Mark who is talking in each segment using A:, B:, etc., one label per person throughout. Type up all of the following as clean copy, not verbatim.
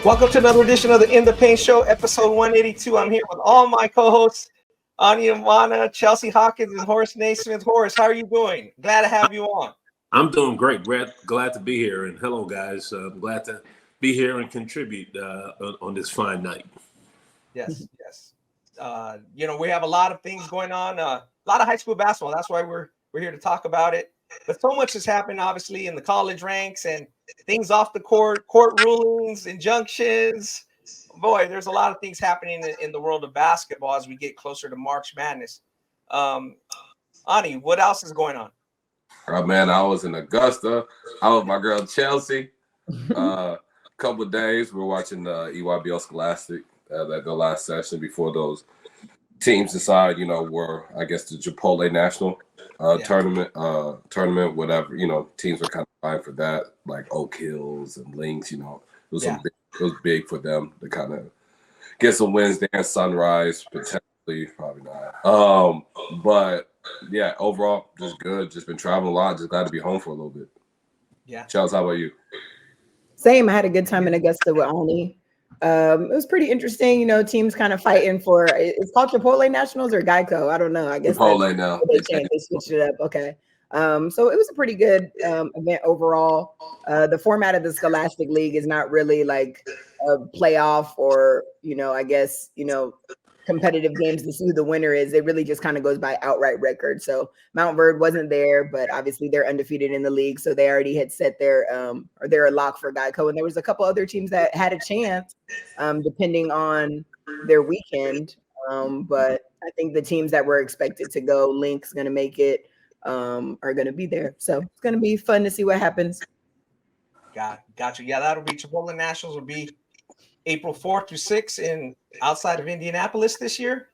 A: Welcome to another edition of the In the Paint Show, episode 182. I'm here with all my co-hosts, Umana, Chelsea Hopkins, and Horace Neysmith. Horace, how are you doing? Glad to have you on.
B: I'm doing great. Glad to be here. And hello, guys. I'm glad to be here and contribute on this fine night.
A: Yes. We have a lot of things going on, a lot of high school basketball. That's why we're here to talk about it. But so much has happened, obviously, in the college ranks and things off the court rulings, injunctions. Boy, there's a lot of things happening in the world of basketball as we get closer to March Madness. Ani, what else is going on?
C: Oh, man, I was in Augusta. I was with my girl Chelsea. Couple of days, we were watching the EYBL Scholastic at the last session before those teams decide, were, I guess, the Chipotle National tournament, whatever. Teams were kind of fine for that, like Oak Hills and Lynx. It was it was big for them to kind of get some wins there. Sunrise, potentially, probably not. But yeah, overall, just good. Just been traveling a lot. Just glad to be home for a little bit.
A: Yeah.
C: Charles, how about you?
D: Same. I had a good time in Augusta with Ani. It was pretty interesting, teams kind of fighting for, it's called Chipotle Nationals or Geico. I don't know. I guess
C: Chipotle now.
D: They switched it up. Okay. So it was a pretty good event overall. The format of the Scholastic League is not really like a playoff or, I guess, competitive games to see who the winner is. It really just kind of goes by outright record. So Mount Verde wasn't there, but obviously they're undefeated in the league. So they already had set their or they're a lock for Geico. And there was a couple other teams that had a chance depending on their weekend. But I think the teams that were expected to go, Link's going to make it, are going to be there. So it's going to be fun to see what happens.
A: Gotcha. Yeah, that'll be Chipotle Nationals will be April 4th through 6th in outside of Indianapolis this year,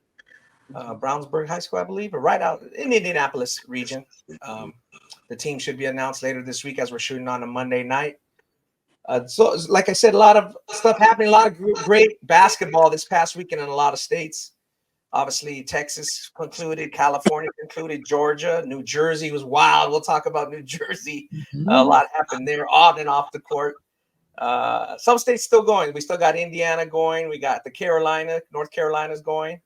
A: Brownsburg High School, I believe, or right out in the Indianapolis region. The team should be announced later this week as we're shooting on a Monday night. So, like I said, a lot of stuff happening, a lot of great basketball this past weekend in a lot of states. Obviously, Texas concluded, California concluded, Georgia, New Jersey was wild. We'll talk about New Jersey. A lot happened there on and off the court. Some states still going. We still got Indiana going. We got North Carolina's going.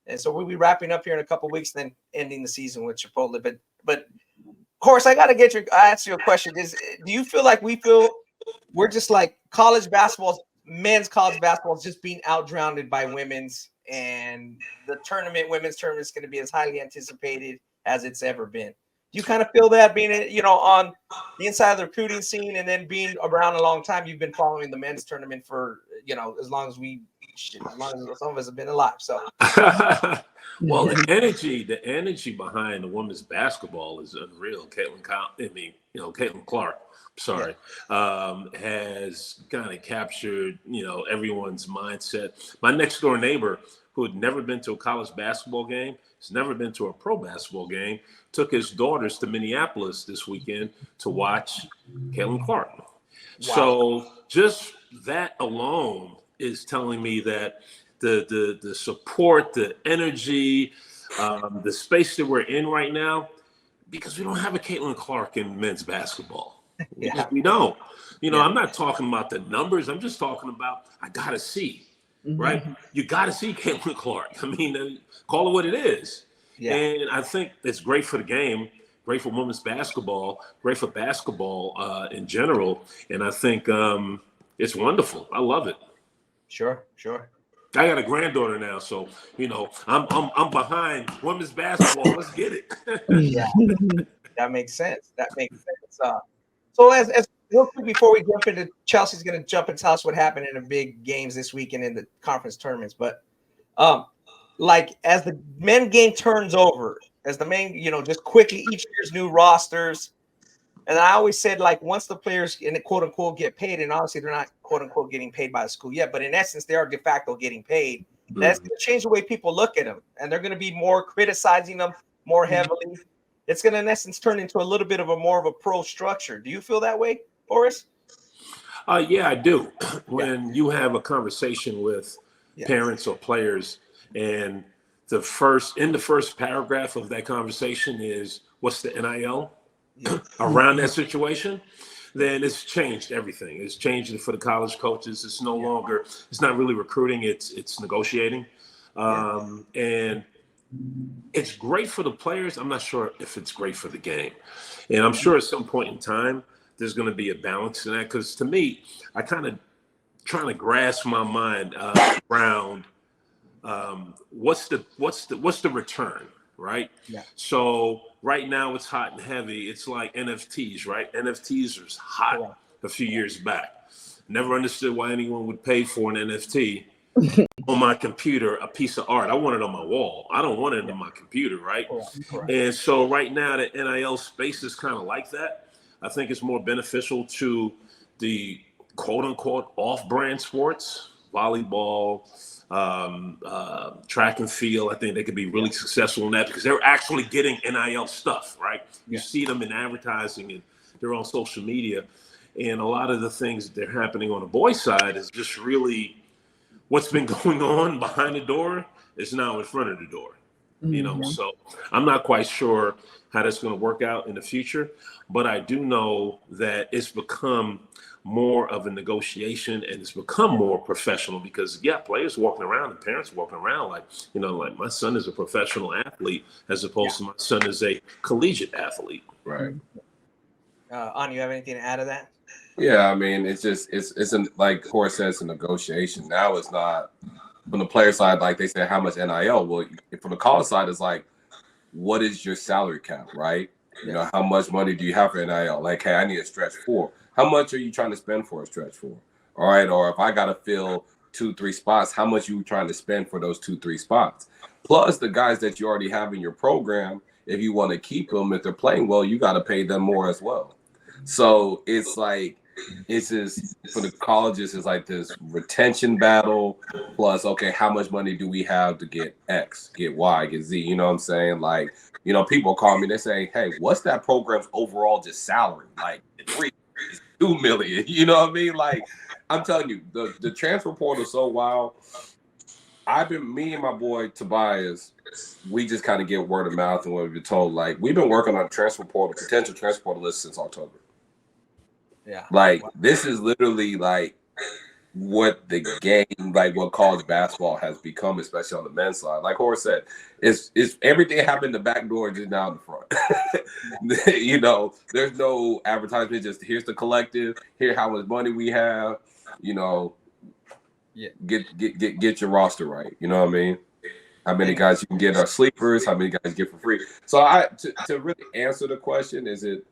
A: And so we'll be wrapping up here in a couple of weeks, then ending the season with Chipotle. But of course, I got to ask you a question. Do you feel like we're just like men's college basketball is just being outdrowned by women's, and the women's tournament is going to be as highly anticipated as it's ever been? Do you kind of feel that being, on the inside of the recruiting scene and then being around a long time? You've been following the men's tournament for, as long as some of us have been alive. So,
B: well, the energy behind the women's basketball is unreal. Caitlin Clark, has kind of captured, everyone's mindset. My next door neighbor, who had never been to a college basketball game, has never been to a pro basketball game, took his daughters to Minneapolis this weekend to watch Caitlin Clark. Wow. So just that alone is telling me that the support, the energy, the space that we're in right now, because we don't have a Caitlin Clark in men's basketball.
A: Yeah.
B: We don't. I'm not talking about the numbers. I'm just talking about I got to see. Right? You got to see Caitlin Clark. I mean, call it what it is. Yeah. And I think it's great for the game, great for women's basketball, great for basketball in general. And I think it's wonderful. I love it.
A: Sure.
B: I got a granddaughter now, so I'm behind women's basketball. Let's get it.
A: Yeah, that makes sense. So as real quick before we jump into, Chelsea's going to jump and tell us what happened in the big games this weekend in the conference tournaments. But like as the men game turns over, as the main, just quickly each year's new rosters. And I always said, like, once the players in the quote unquote get paid, and obviously they're not quote unquote getting paid by the school yet, but in essence, they are de facto getting paid. That's going to change the way people look at them, and they're going to be more criticizing them more heavily. It's going to, in essence, turn into a little bit of more of a pro structure. Do you feel that way, Horace?
B: Yeah, I do. When you have a conversation with parents or players, and the first paragraph of that conversation is, what's the NIL around that situation? then it's changed everything. It's changed it for the college coaches. It's no longer, it's not really recruiting, it's negotiating. And it's great for the players. I'm not sure if it's great for the game. And I'm sure at some point in time, there's going to be a balance in that. Because to me, I kind of trying to grasp my mind around what's the return, right?
A: Yeah.
B: So right now it's hot and heavy. It's like NFTs, right? NFTs was hot a few years back. Never understood why anyone would pay for an NFT on my computer, a piece of art. I want it on my wall. I don't want it on my computer, right?
A: Correct.
B: And so right now the NIL space is kind of like that. I think it's more beneficial to the quote unquote off-brand sports, volleyball, track and field. I think they could be really successful in that because they're actually getting NIL stuff, right? You see them in advertising and they're on social media. And a lot of the things that are happening on the boys' side is just really what's been going on behind the door is now in front of the door. You know, so I'm not quite sure how that's going to work out in the future, but I do know that it's become more of a negotiation and it's become more professional because players walking around and parents walking around like, you know, like my son is a professional athlete as opposed to my son is a collegiate athlete.
C: Right.
A: On, you have anything to add to that?
C: Yeah, I mean, it's like Horace says, a negotiation. Now it's not from the player side, like they say, how much NIL? Well, from the college side, it's like, what is your salary cap, right? You know, how much money do you have for NIL? Like, hey, I need a stretch 4. How much are you trying to spend for a stretch 4? All right, or if I got to fill 2-3 spots, how much are you trying to spend for those 2-3 spots? Plus the guys that you already have in your program, if you want to keep them, if they're playing well, you got to pay them more as well. So it's like, it's just for the colleges, it's like this retention battle plus, okay, how much money do we have to get X, get Y, get Z? You know what I'm saying? Like, you know, people call me, they say, hey, what's that program's overall just salary? Like 2 million, you know what I mean? Like, I'm telling you, the transfer portal is so wild. Me and my boy Tobias, we just kind of get word of mouth and what we've been told. Like, we've been working on potential transfer portal list since October.
A: Yeah.
C: Like, this is literally like what the game, like what college basketball has become, especially on the men's side. Like Horace said, it's everything happened in the back door, just now in the front. You know, there's no advertisement, just here's the collective, here how much money we have, you know, get your roster right. You know what I mean? How many guys you can get are sleepers, how many guys get for free. So to really answer the question, is it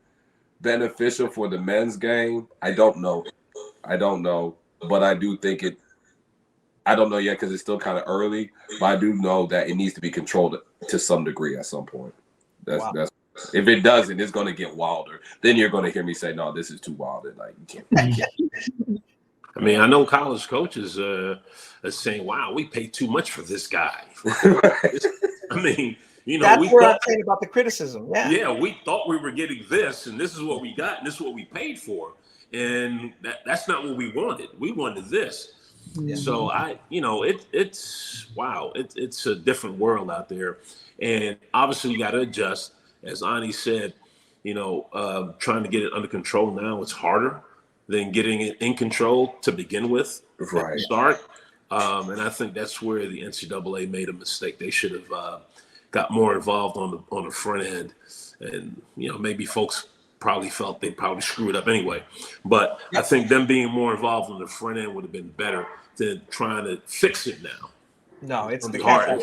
C: beneficial for the men's game? I don't know, but I do think I don't know yet because it's still kind of early, but I do know that it needs to be controlled to some degree at some point. That's if it doesn't, it's going to get wilder. Then you're going to hear me say, no, this is too wild, and like you can't.
B: I mean, I know college coaches are saying, wow, we pay too much for this guy. I mean, you know,
A: that's where I'm saying about the criticism.
B: Yeah, we thought we were getting this, and this is what we got, and this is what we paid for. And that's not what we wanted. We wanted this. Yeah. So it's wow. It's a different world out there. And obviously you got to adjust. As Ani said, you know, trying to get it under control now, it's harder than getting it in control to begin with.
C: Right.
B: Start. And I think that's where the NCAA made a mistake. They should have got more involved on the front end. And, you know, maybe folks probably felt they probably screwed up anyway. But I think them being more involved on the front end would have been better than trying to fix it now.
A: No, it's the
B: hard.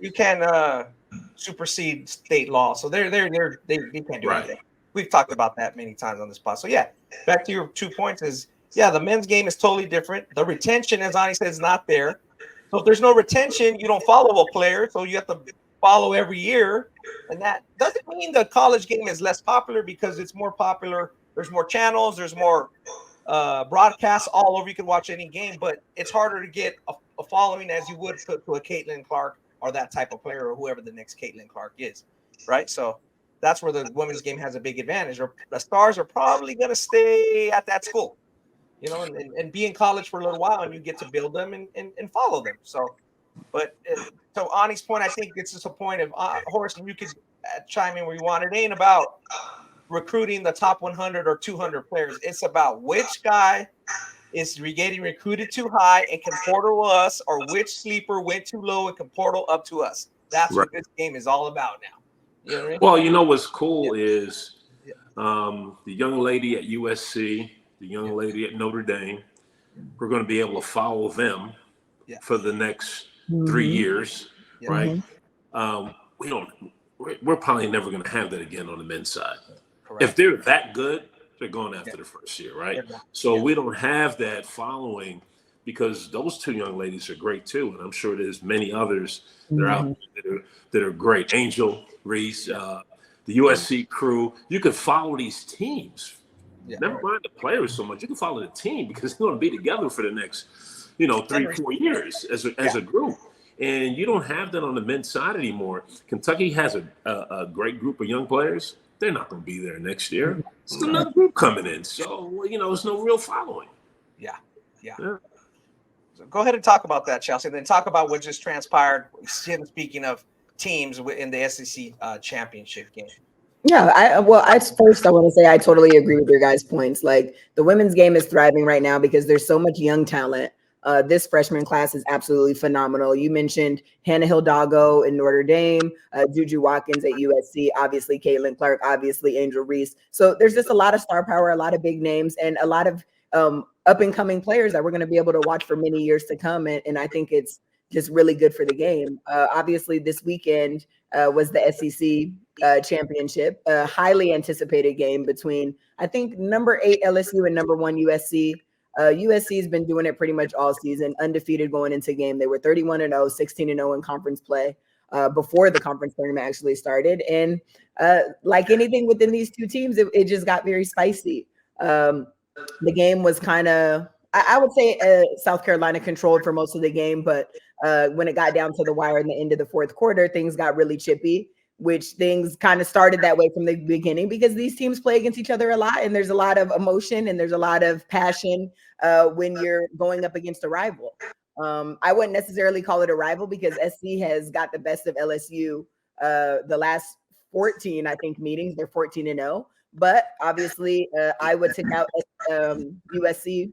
A: You can't supersede state law. So they can't do anything. We've talked about that many times on this pod. So yeah, back to your 2 points is the men's game is totally different. The retention, as Ani said, is not there. So if there's no retention, you don't follow a player. So you have to follow every year. And that doesn't mean the college game is less popular because it's more popular. There's more channels. There's more broadcasts all over. You can watch any game, but it's harder to get a following as you would to a Caitlin Clark or that type of player or whoever the next Caitlin Clark is, right? So that's where the women's game has a big advantage. Or the stars are probably going to stay at that school, you know, and be in college for a little while, and you get to build them and follow them. So, but so Ani's point, I think it's just a point of Horace, and you could chime in where you want. It ain't about recruiting the top 100 or 200 players. It's about which guy is getting recruited too high and can portal us, or which sleeper went too low and can portal up to us. That's what this game is all about now. You know what I mean?
B: Well, you know what's cool is the young lady at USC, the young lady at Notre Dame. We're going to be able to follow them for the next 3 years, right? We're probably never going to have that again on the men's side. Correct. If they're that good, they're going after the first year, right? So we don't have that following, because those two young ladies are great too, and I'm sure there's many others that are out there that are great. Angel Reese, the USC crew. You can follow these teams. Never mind the players so much. You can follow the team, because they're going to be together for the next, 3-4 years as a group. And you don't have that on the men's side anymore. Kentucky has a great group of young players. They're not going to be there next year. It's another group coming in. So, there's no real following. Yeah.
A: So go ahead and talk about that, Chelsea. Then talk about what just transpired, speaking of teams in the SEC championship game.
D: Yeah, I want to say I totally agree with your guys' points. Like, the women's game is thriving right now because there's so much young talent. This freshman class is absolutely phenomenal. You mentioned Hannah Hidalgo in Notre Dame, Juju Watkins at USC, obviously Caitlin Clark, obviously Angel Reese. So there's just a lot of star power, a lot of big names, and a lot of up and coming players that we're going to be able to watch for many years to come. And I think it's just really good for the game. Obviously, this weekend was the SEC championship, a highly anticipated game between, I think, number 8 LSU and number 1 USC. USC has been doing it pretty much all season, undefeated going into game. They were 31-0, 16-0 in conference play before the conference tournament actually started. And like anything within these two teams, it just got very spicy. The game was kind of, I would say South Carolina controlled for most of the game, but when it got down to the wire in the end of the fourth quarter, things got really chippy, which things kind of started that way from the beginning, because these teams play against each other a lot, and there's a lot of emotion and there's a lot of passion when you're going up against a rival. I wouldn't necessarily call it a rival, because SC has got the best of LSU the last 14, I think, meetings. They're 14-0, but obviously I would take out USC,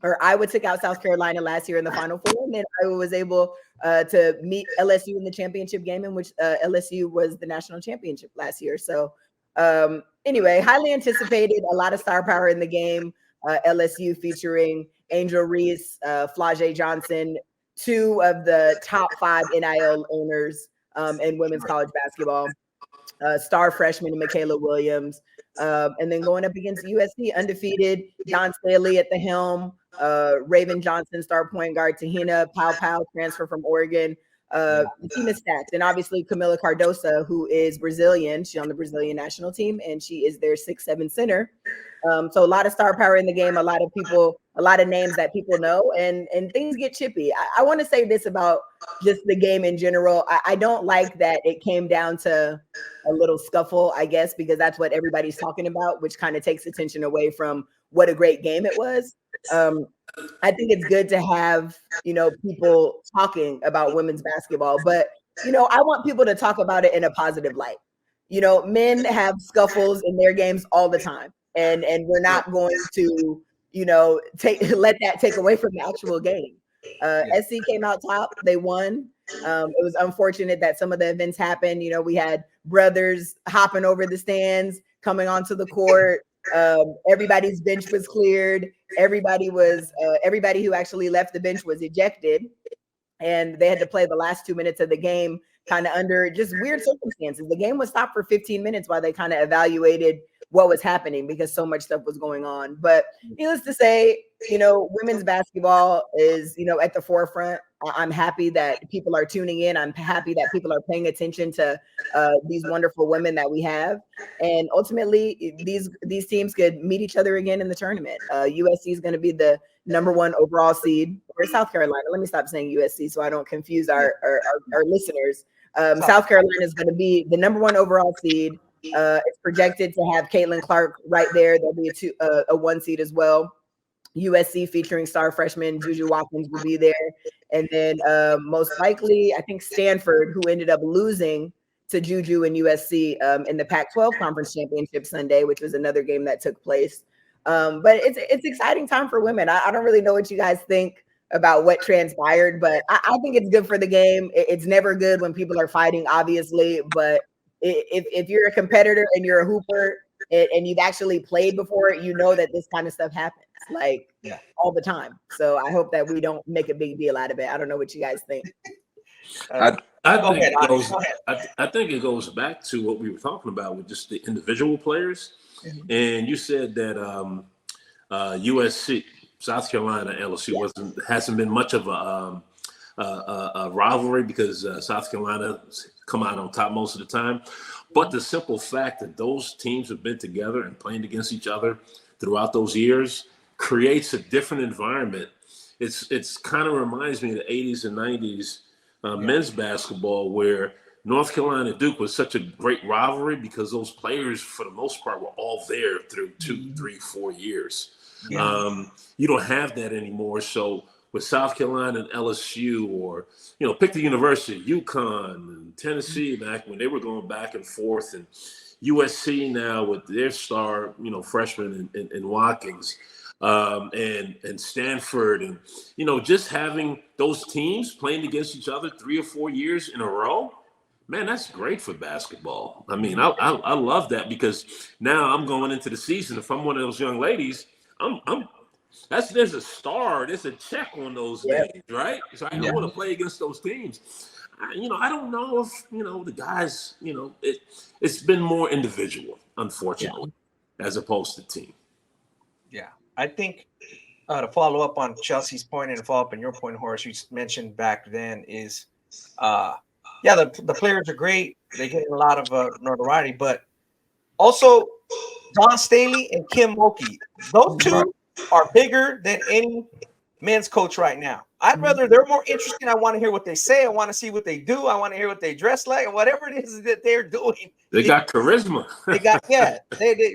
D: or I would take out South Carolina last year in the Final Four, and then I was able to meet LSU in the championship game, in which LSU was the national championship last year. So anyway, highly anticipated, a lot of star power in the game. LSU featuring Angel Reese, Flagg Johnson, 2 of the top 5 NIL owners in women's college basketball. Star freshman Michaela Williams. And then going up against USC, undefeated, John Staley at the helm, Raven Johnson, star point guard, Tahina Pau, transfer from Oregon, Tina Stacks, and obviously Camila Cardoso, who is Brazilian. She's on the Brazilian national team, and she is their 6'7" center. So a lot of star power in the game, a lot of people, a lot of names that people know, and things get chippy. I want to say this about just the game in general. I don't like that it came down to a little scuffle, I guess, because that's what everybody's talking about, which kind of takes attention away from what a great game it was. I think it's good to have, people talking about women's basketball, but, I want people to talk about it in a positive light. Men have scuffles in their games all the time, and we're not going to, let that take away from the actual game. SC came out top. They won. It was unfortunate that some of the events happened. We had brothers hopping over the stands, coming onto the court. Everybody's bench was cleared. Everybody who actually left the bench was ejected, and they had to play the last 2 minutes of the game kind of under just weird circumstances. The game was stopped for 15 minutes while they kind of evaluated what was happening, because so much stuff was going on. But needless to say, women's basketball is, at the forefront. I'm happy that people are tuning in. I'm happy that people are paying attention to these wonderful women that we have. And ultimately, these teams could meet each other again in the tournament. USC is going to be the number 1 overall seed, or South Carolina. Let me stop saying USC so I don't confuse our listeners. South Carolina is going to be the number 1 overall seed. It's projected to have Caitlin Clark right there. There'll be a 1 seed as well. USC featuring star freshman Juju Watkins will be there. And then most likely, I think Stanford, who ended up losing to Juju and USC in the Pac-12 Conference Championship Sunday, which was another game that took place. But it's exciting time for women. I don't really know what you guys think about what transpired, but I think it's good for the game. It's never good when people are fighting, obviously, but if you're a competitor and you're a hooper and you've actually played before, you know that this kind of stuff happens like all the time. So I hope that we don't make a big deal out of it. I don't know what you guys think.
B: I think it goes back to what we were talking about with just the individual players. Mm-hmm. And you said that USC, South Carolina, LSU hasn't been much of a rivalry because South Carolina come out on top most of the time. But the simple fact that those teams have been together and playing against each other throughout those years creates a different environment. It's kind of reminds me of the 80s and 90s men's basketball, where North Carolina Duke was such a great rivalry because those players, for the most part, were all there through 2, 3, 4 years. Yeah. You don't have that anymore. So with South Carolina and LSU, or pick the university, UConn and Tennessee back when they were going back and forth, and USC now with their star, freshman in Watkins, and Stanford, and just having those teams playing against each other 3 or 4 years in a row. Man, that's great for basketball. I mean, I love that, because now I'm going into the season. If I'm one of those young ladies, there's a star, there's a check on those days, right? So I want to play against those teams. I don't know if the guys. It's been more individual, unfortunately, as opposed to team.
A: Yeah, I think to follow up on Chelsea's point and follow up on your point, Horace, you mentioned back then is. The players are great. They get a lot of notoriety, but also Don Staley and Kim Mulkey, those two are bigger than any men's coach right now. They're more interesting. I want to hear what they say. I want to see what they do. I want to hear what they dress like, and whatever it is that they're doing.
B: They got charisma.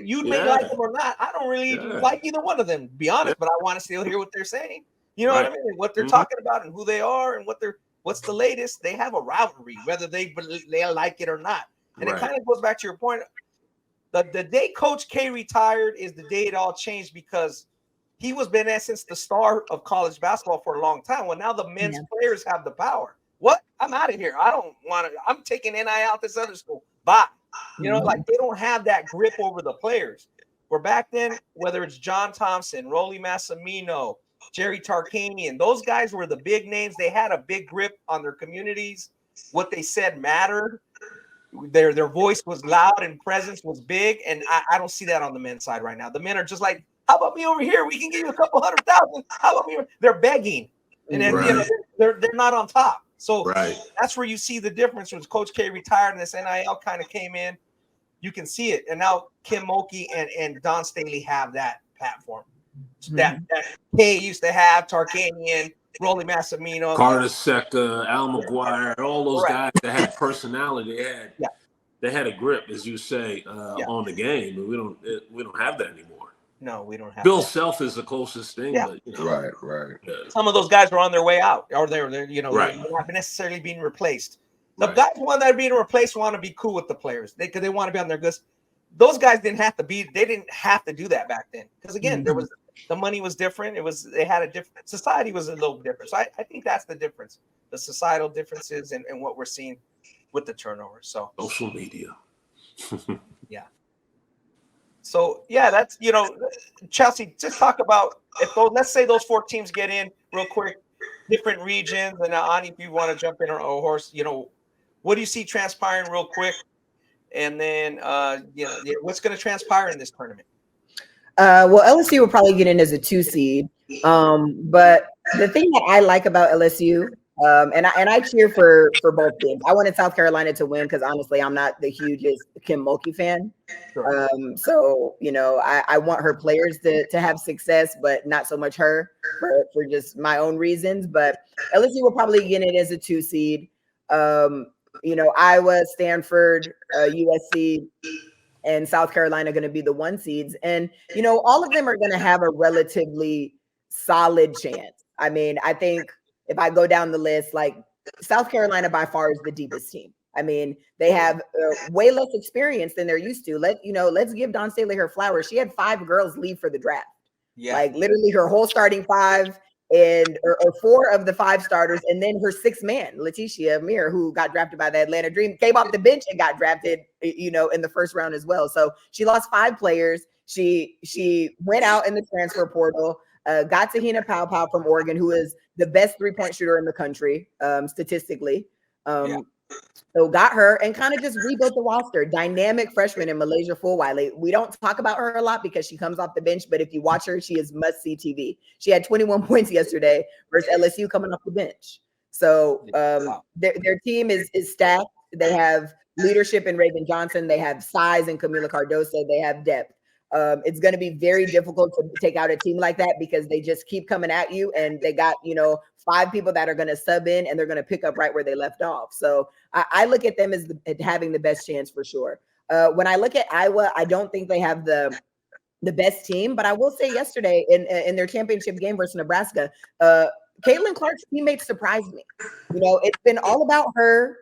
A: You may like them or not. I don't really like either one of them, to be honest, but I want to still hear what they're saying. You know what I mean? What they're talking about and who they are and what's the latest. They have a rivalry, whether they like it or not. And it kind of goes back to your point. The day Coach K retired is the day it all changed, because he was been, in essence, the star of college basketball for a long time. Well, now the men's players have the power. What? I'm out of here. I don't want to. I'm taking NIL out this other school. Bye. They don't have that grip over the players. Where back then, whether it's John Thompson, Rolly Massimino, Jerry Tarkanian, those guys were the big names. They had a big grip on their communities. What they said mattered. Their voice was loud and presence was big. And I don't see that on the men's side right now. The men are just like, how about me over here? We can give you a couple 100,000. How about me? They're begging. And then they're not on top. So that's where you see the difference. When Coach K retired and this NIL kind of came in, you can see it. And now Kim Mulkey and Don Staley have that platform. That K used to have, Tarkanian, Rolly Massimino,
B: Carter Seca, Al McGuire, all those guys that had personality. They had a grip, as you say, on the game. And we don't have that anymore.
A: No, we don't have.
B: Bill Self is the closest thing. But,
C: right.
A: Some of those guys were on their way out, or they're not necessarily being replaced. The guys that are being replaced want to be cool with the players because they want to be on their goods. Those guys didn't have to be. They didn't have to do that back then, because again, the money was different. They had a different society was a little different. So I think that's the difference, the societal differences, and what we're seeing with the turnover. So
B: social media.
A: So that's Chelsea. Just talk about let's say those 4 teams get in real quick, different regions, and Ani, if you want to jump in, or Horace, what do you see transpiring real quick, and then what's going to transpire in this tournament?
D: Well, LSU will probably get in as a 2 seed, but the thing that I like about LSU. And I cheer for both teams. I wanted South Carolina to win because honestly, I'm not the hugest Kim Mulkey fan. Sure. So I want her players to have success, but not so much her for just my own reasons. But LSU will probably get it as a 2 seed. Iowa, Stanford, USC, and South Carolina are going to be the 1 seeds, and all of them are going to have a relatively solid chance. I mean, I think. If I go down the list, like South Carolina by far is the deepest team. I mean, they have way less experience than they're used to. Let's give Dawn Staley her flowers. She had 5 girls leave for the draft.
A: Yeah.
D: Like literally her whole starting 5 and or 4 of the 5 starters, and then her 6th man, Letitia Mir, who got drafted by the Atlanta Dream, came off the bench and got drafted, in the first round as well. So she lost 5 players. She went out in the transfer portal, got Tahina Powpow from Oregon, who is the best 3-point shooter in the country, statistically. So got her and kind of just rebuilt the roster. Dynamic freshman in Malaysia Fulwiley. We don't talk about her a lot because she comes off the bench, but if you watch her, she is must-see TV. She had 21 points yesterday versus LSU coming off the bench. So their team is stacked. They have leadership in Raven Johnson. They have size in Camila Cardoso. They have depth. It's going to be very difficult to take out a team like that because they just keep coming at you, and they got 5 people that are going to sub in, and they're going to pick up right where they left off. So I look at them as having the best chance for sure. When I look at Iowa, I don't think they have the best team, but I will say yesterday in their championship game versus Nebraska, Caitlin Clark's teammates surprised me. It's been all about her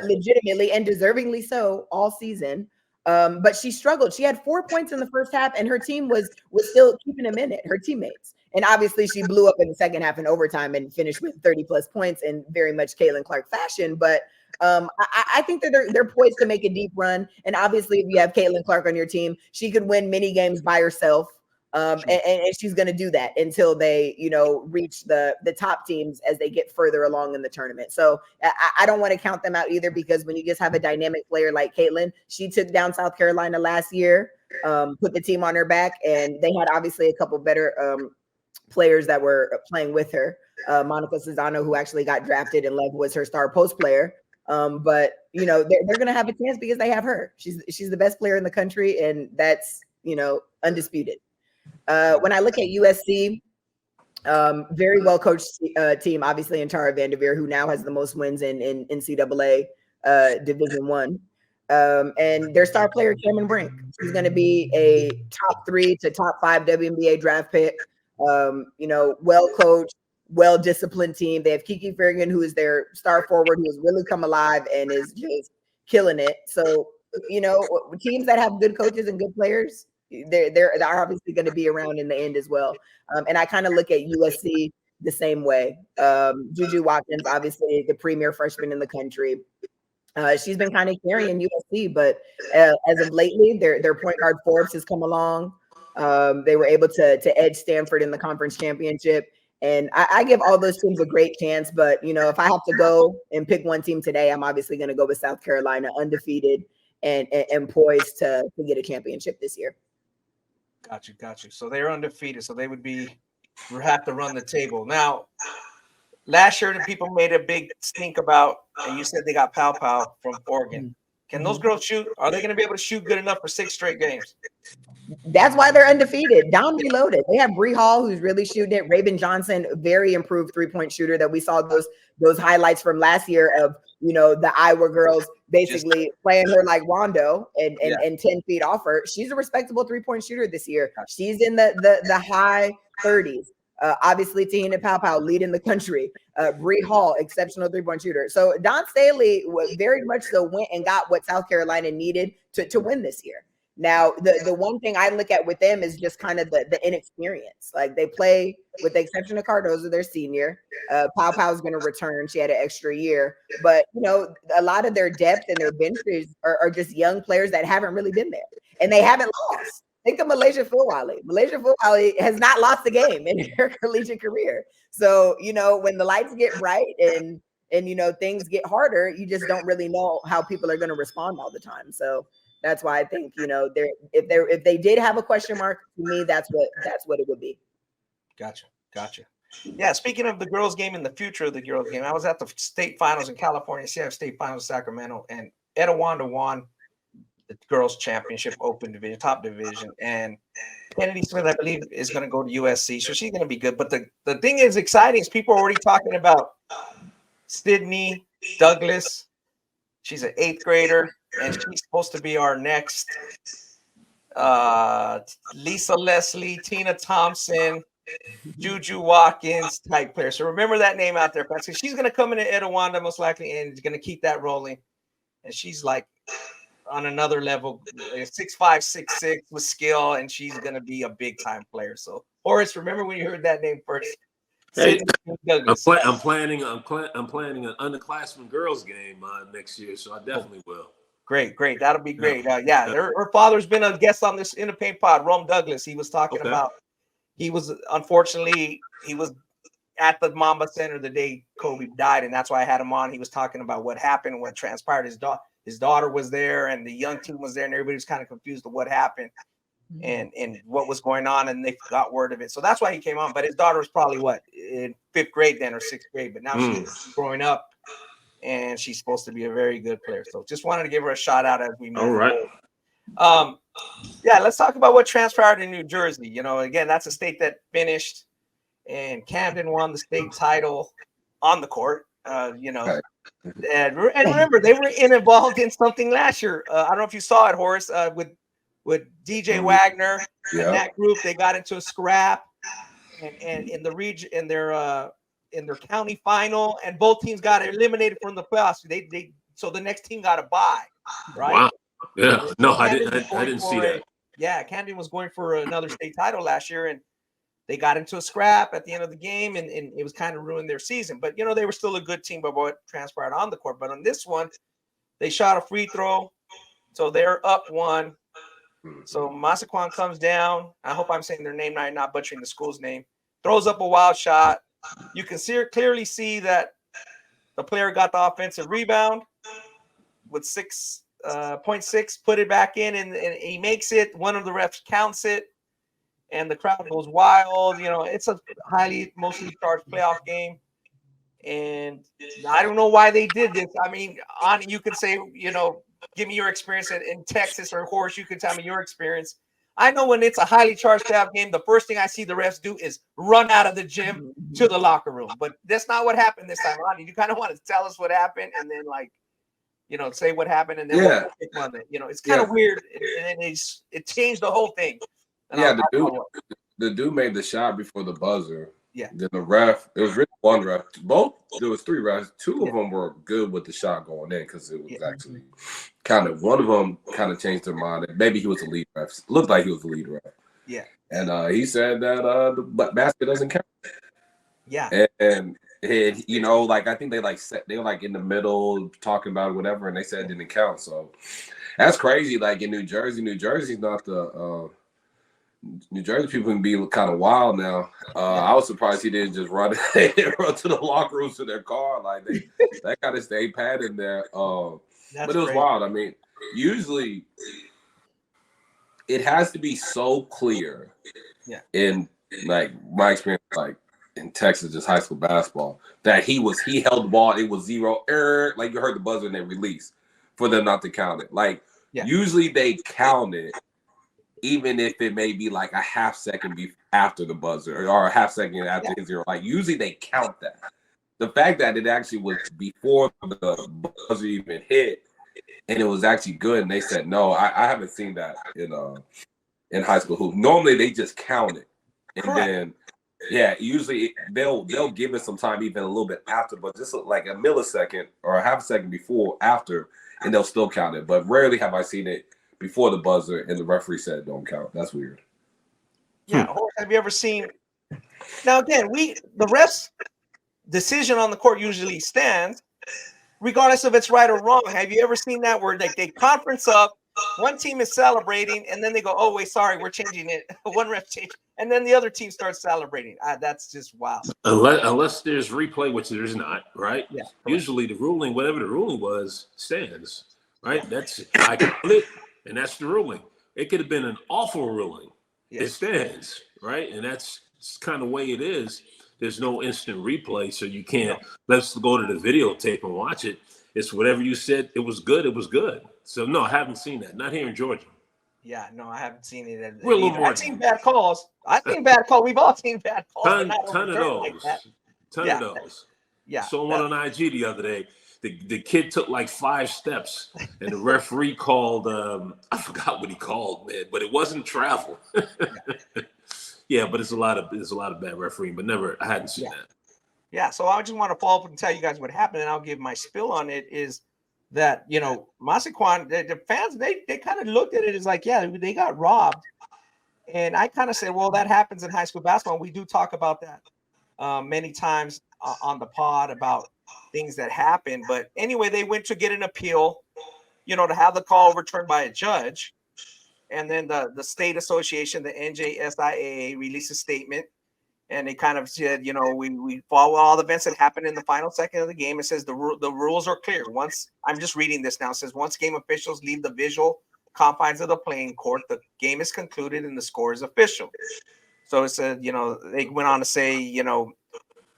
D: legitimately and deservingly so all season. But she struggled. She had 4 points in the first half, and her team was still keeping them in it, her teammates. And obviously she blew up in the second half in overtime and finished with 30 plus points in very much Caitlin Clark fashion. But I think that they're poised to make a deep run. And obviously if you have Caitlin Clark on your team, she could win many games by herself. And she's going to do that until they, reach the top teams as they get further along in the tournament. So I don't want to count them out either, because when you just have a dynamic player like Caitlin, she took down South Carolina last year, put the team on her back, and they had obviously a couple better players that were playing with her. Monica Cesano, who actually got drafted and was her star post player. But they're going to have a chance because they have her. She's the best player in the country, and that's undisputed. When I look at USC, very well coached team, obviously, in Tara Vanderveer, who now has the most wins in NCAA Division I. And their star player, Cameron Brink, she's going to be a top 3 to top 5 WNBA draft pick. Well coached, well disciplined team. They have Kiki Farragon, who is their star forward, who has really come alive and is just killing it. So, teams that have good coaches and good players, they're obviously going to be around in the end as well. And I kind of look at USC the same way. Juju Watkins, obviously the premier freshman in the country. She's been kind of carrying USC, but as of lately, their point guard Forbes has come along. They were able to edge Stanford in the conference championship. And I give all those teams a great chance. But, if I have to go and pick one team today, I'm obviously going to go with South Carolina, undefeated and poised to get a championship this year.
A: Got you. So they're undefeated. So they would have to run the table. Now, last year, the people made a big stink about, and you said they got Powpow from Oregon. Can those girls shoot? Are they going to be able to shoot good enough for 6 straight games?
D: That's why they're undefeated. Down reloaded. They have Bree Hall, who's really shooting it. Raven Johnson, very improved 3-point shooter that we saw those highlights from last year of, the Iowa girls basically playing her like Rondo and 10 feet off her. She's a respectable 3-point shooter this year. She's in the high 30s. Obviously, Tahina Powpow leading the country. Bree Hall, exceptional 3-point shooter. So Dawn Staley was very much so went and got what South Carolina needed to win this year. Now, the one thing I look at with them is just kind of the inexperience. Like, they play, with the exception of Cardozo, their senior. Powpow is going to return. She had an extra year. But, a lot of their depth and their benches are just young players that haven't really been there. And they haven't lost. Think of Malaysia Fulwiley. Malaysia Fulwiley has not lost a game in her collegiate career. So, when the lights get bright and things get harder, you just don't really know how people are going to respond all the time. So that's why I think, if they did have a question mark, to me, that's what it would be.
A: Gotcha. Yeah, speaking of the girls' game and the future of the girls' game, I was at the state finals in California, CF State Finals, Sacramento, and Etowanda won the girls' championship, open division, top division, and Kennedy Smith, I believe, is going to go to USC, so she's going to be good. But the thing is exciting is people are already talking about Sydney Douglas. She's an 8th grader, and she's supposed to be our next Lisa Leslie, Tina Thompson, Juju Watkins type player. So remember that name out there, Patsy. She's going to come in at Etowanda most likely and is going to keep that rolling. and she's like on another level, 6'5", 6'6" with skill, and she's gonna be a big time player. So Horace, remember when you heard that name first?
B: Hey,
A: Douglas.
B: I'm planning an underclassmen girls game next year, so I definitely will.
A: Great. That'll be great. Her father's been a guest on this In the Paint pod, Rome Douglas. He was talking about, he was at the Mamba Center the day Kobe died, and that's why I had him on. He was talking about what happened, what transpired. His daughter was there, and the young team was there, and everybody was kind of confused of what happened and what was going on, and they got word of it. So that's why he came on. But his daughter was probably in 5th grade then, or 6th grade, but now she's growing up, and she's supposed to be a very good player. So just wanted to give her a shout out as we move.
B: All right.
A: Let's talk about what transpired in New Jersey. You know, again, that's a state that finished, and Camden won the state title on the court. And remember, they were involved in something last year. I don't know if you saw it, Horace, with DJ Wagner and that group. They got into a scrap, and in the region, in their county final, and both teams got eliminated from the playoffs. So the next team got a bye, right?
B: Wow. Yeah. No, I
A: Camden
B: didn't see that.
A: Yeah, Camden was going for another state title last year, and they got into a scrap at the end of the game, and it was kind of ruined their season. But, they were still a good team by what transpired on the court. But on this one, they shot a free throw, so they're up 1. So Manasquan comes down. I hope I'm saying their name right, not butchering the school's name. Throws up a wild shot. You can clearly see that the player got the offensive rebound with 6.6, put it back in, and he makes it. One of the refs counts it. And the crowd goes wild. It's a mostly charged playoff game. And I don't know why they did this. I mean, you could say, give me your experience in Texas, or Horace, you could tell me your experience. I know when it's a highly charged playoff game, the first thing I see the refs do is run out of the gym to the locker room. But that's not what happened this time, Ronnie. You kind of want to tell us what happened, and then say what happened, and then we'll pick on it. It's kind of weird, and it changed the whole thing. And
C: the dude made the shot before the buzzer.
A: Yeah.
C: Then the ref, it was really one ref. There was 3 refs. 2 of them were good with the shot going in, because it was actually kind of, one of them kind of changed their mind. Maybe he was the lead ref. It looked like he was the lead ref.
A: Yeah.
C: And he said that the basket doesn't count.
A: Yeah.
C: And I think they were in the middle talking about it, whatever, and they said it didn't count. So that's crazy. Like in New Jersey's not the New Jersey people can be kind of wild now. I was surprised he didn't just run to the locker rooms to their car. Like they kind of stayed pat in there. But it was wild. I mean, usually it has to be so clear.
A: Yeah.
C: In my experience, in Texas, just high school basketball, that he held the ball. It was 0 error. Like you heard the buzzer and they released for them not to count it. Usually they count it, even if it may be like a half second after the buzzer or a half second after his 0. Usually they count that. The fact that it actually was before the buzzer even hit, and it was actually good, and they said no. I haven't seen that in high school hoop. Normally they just count it, and then usually they'll give it some time, even a little bit after, but just like a millisecond or a half second after, and they'll still count it. But rarely have I seen it before the buzzer and the referee said don't count. That's weird.
A: Yeah. Horace, have you ever seen? Now again, the refs' decision on the court usually stands, regardless if it's right or wrong. Have you ever seen that where they conference up, one team is celebrating, and then they go, "Oh wait, sorry, we're changing it." One ref changed, and then the other team starts celebrating. That's just wild.
B: Unless there's replay, which there's not, right?
A: Yeah.
B: Usually the ruling, whatever the ruling was, stands. Right. I can flip. And that's the ruling. It could have been an awful ruling. Yes. It stands, right? And that's kind of the way it is. There's no instant replay, so you can't. Let's go to the videotape and watch it. It's whatever you said. It was good. It was good. So no, I haven't seen that. Not here in Georgia.
A: Yeah, no, I haven't seen it.
B: We're a little more.
A: I've seen bad calls. We've all seen bad calls.
B: Ton of those. Ton of those.
A: Yeah.
B: Saw one on IG the other day. The kid took like 5 steps, and the referee called. I forgot what he called, man, but it wasn't travel. Yeah, but there's a lot of bad refereeing, but I hadn't seen that.
A: Yeah, so I just want to follow up and tell you guys what happened, and I'll give my spill on it. Is that, you know, Manasquan, the fans, they kind of looked at it as like, yeah, they got robbed. And I kind of said, well, that happens in high school basketball. And we do talk about that many times on the pod about things that happen. But anyway, they went to get an appeal, you know, to have the call overturned by a judge. And then the state association, the NJISAA, released a statement. And they kind of said, you know, we follow all the events that happened in the final second of the game. It says the rules are clear. Once, I'm just reading this now. It says once game officials leave the visual confines of the playing court, the game is concluded and the score is official. So it said, you know, they went on to say, you know,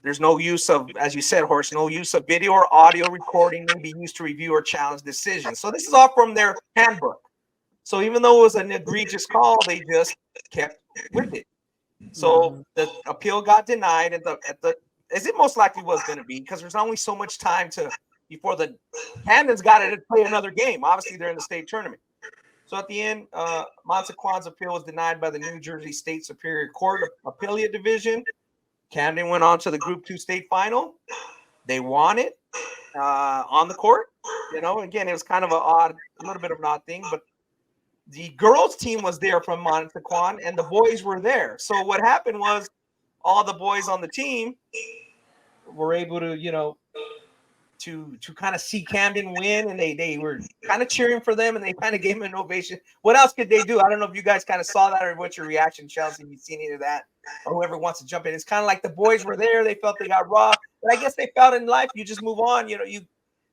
A: there's no use of, as you said, Horace, no use of video or audio recording may be used to review or challenge decisions. So this is all from their handbook. So even though it was an egregious call, they just kept with it. So the appeal got denied as it most likely was going to be, because there's only so much time before the Camden's got to play another game. Obviously, they're in the state tournament. So at the end, Manasquan's appeal was denied by the New Jersey State Superior Court Appellate Division. Camden went on to the Group 2 state final. They won it on the court. You know, again, it was kind of a little bit of an odd thing, but the girls team was there from Manasquan and the boys were there. So what happened was all the boys on the team were able to, you know, to kind of see Camden win, and they were kind of cheering for them, and they kind of gave them an ovation. What else could they do? I don't know if you guys kind of saw that, or what's your reaction, Chelsea? If you've seen any of that, or whoever wants to jump in. It's kind of like the boys were there. They felt they got robbed, but I guess they felt in life you just move on. You know,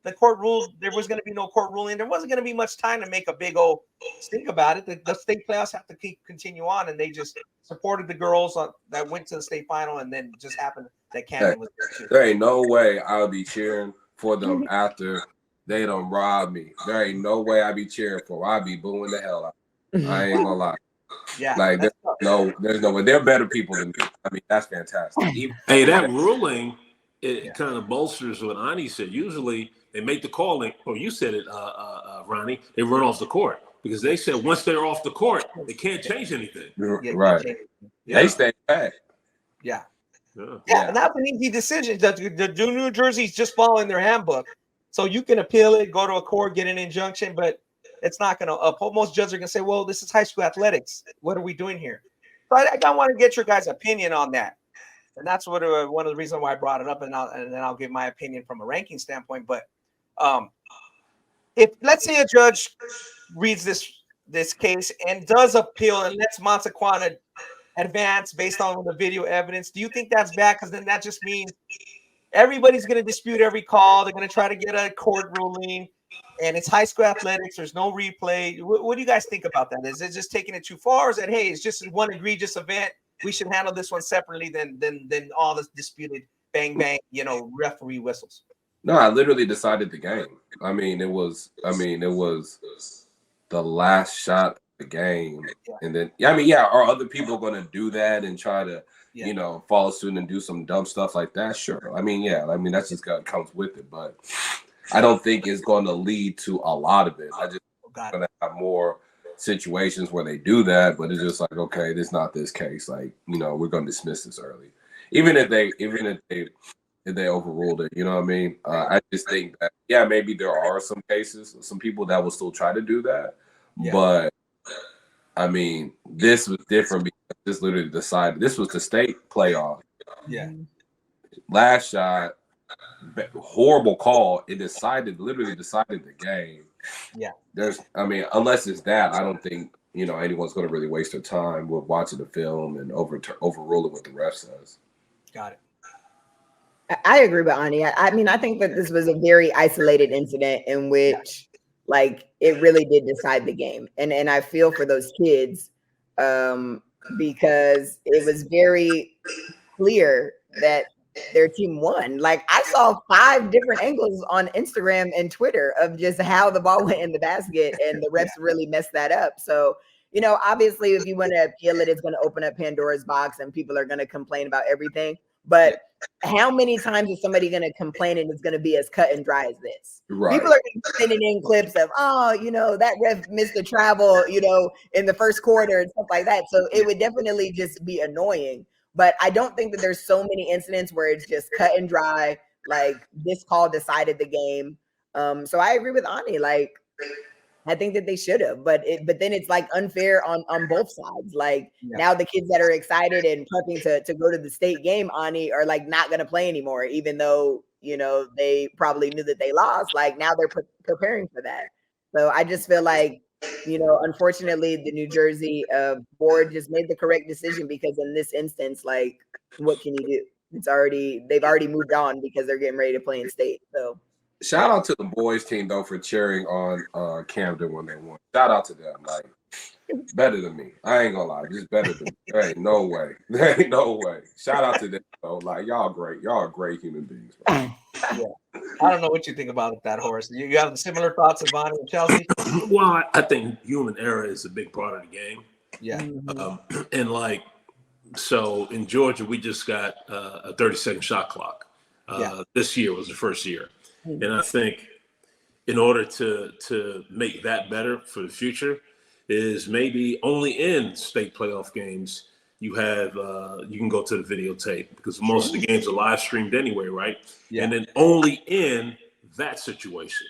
A: the court ruled there was going to be no court ruling. There wasn't going to be much time to make a big old stink about it. The state playoffs have to continue on, and they just supported the girls that went to the state final, and then just happened that Camden was there too.
C: There ain't no way I'll be cheering for them after they done robbed me. There ain't no way I be cheering for them. I be booing the hell out. I ain't gonna lie.
A: Yeah,
C: like there's no way. They're better people than me. I mean, that's fantastic.
B: Hey, that ruling, it kind of bolsters what Ani said. Usually they make the call, or you said it, Ronnie, they run off the court, because they said once they're off the court, they can't change anything.
C: Right.
B: Yeah.
C: They stay back.
A: Yeah. Yeah, and that's an easy decision. The New Jersey's just following their handbook. So you can appeal it, go to a court, get an injunction, but it's not going to most judges are going to say, well, this is high school athletics. What are we doing here? So I want to get your guys' opinion on that. And that's what one of the reasons why I brought it up, and then I'll give my opinion from a ranking standpoint. But if, let's say, a judge reads this case and does appeal and lets Manasquan advance based on the video evidence, do you think that's bad? Because then that just means everybody's going to dispute every call. They're going to try to get a court ruling, and it's high school athletics. There's no replay. What do you guys think about that? Is it just taking it too far? Or is that, hey, it's just one egregious event, we should handle this one separately than all this disputed bang bang, you know, referee whistles?
C: No, I literally decided the game. I mean, it was the last shot of the game. And then, are other people going to do that and try to, you know, follow suit and do some dumb stuff like that? Sure. I mean, that's just comes with it. But I don't think it's going to lead to a lot of it. I just going to have more situations where they do that, but it's just like, okay, this is not this case. Like, you know, we're going to dismiss this early, even if they overruled it. You know what I mean? I just think that maybe there are some cases, some people that will still try to do that, but I mean, this was different because this literally decided. This was the state playoff.
A: Yeah.
C: Last shot, horrible call. It literally decided the game.
A: Yeah.
C: Unless it's that, I don't think, you know, anyone's going to really waste their time with watching the film and overruling what the ref says.
A: Got it.
D: I agree with Ani. I mean, I think that this was a very isolated incident in which, like, it really did decide the game. And I feel for those kids because it was very clear that their team won. Like, I saw 5 different angles on Instagram and Twitter of just how the ball went in the basket, and the refs really messed that up. So, you know, obviously, if you want to appeal it, it's going to open up Pandora's box and people are going to complain about everything. But how many times is somebody going to complain and it's going to be as cut and dry as this?
C: Right.
D: People are sending in clips of, oh, you know, that ref missed the travel, you know, in the first quarter and stuff like that. So it would definitely just be annoying. But I don't think that there's so many incidents where it's just cut and dry, like this call decided the game. So I agree with Ani. Like, I think that they should have, but then it's like unfair on both sides. Like now the kids that are excited and prepping to go to the state game, Ani, are like not going to play anymore, even though, you know, they probably knew that they lost. Like now they're preparing for that. So I just feel like, you know, unfortunately the New Jersey board just made the correct decision, because in this instance, like, what can you do? They've already moved on because they're getting ready to play in state. So
C: shout out to the boys team though for cheering on Camden when they won. Shout out to them. Like, better than me. I ain't gonna lie, just better than me. There ain't no way. There ain't no way. Shout out to them though. Like, y'all great. Y'all are great human beings, bro.
A: Yeah. I don't know what you think about that, Horace. You have similar thoughts of Bonnie and Chelsea?
B: Well, I think human error is a big part of the game.
A: Yeah.
B: And like, so in Georgia, we just got a 30-second shot clock. This year was the first year. And I think in order to make that better for the future is maybe only in state playoff games you have you can go to the videotape, because most of the games are live streamed anyway, right? Yeah. And then only in that situation.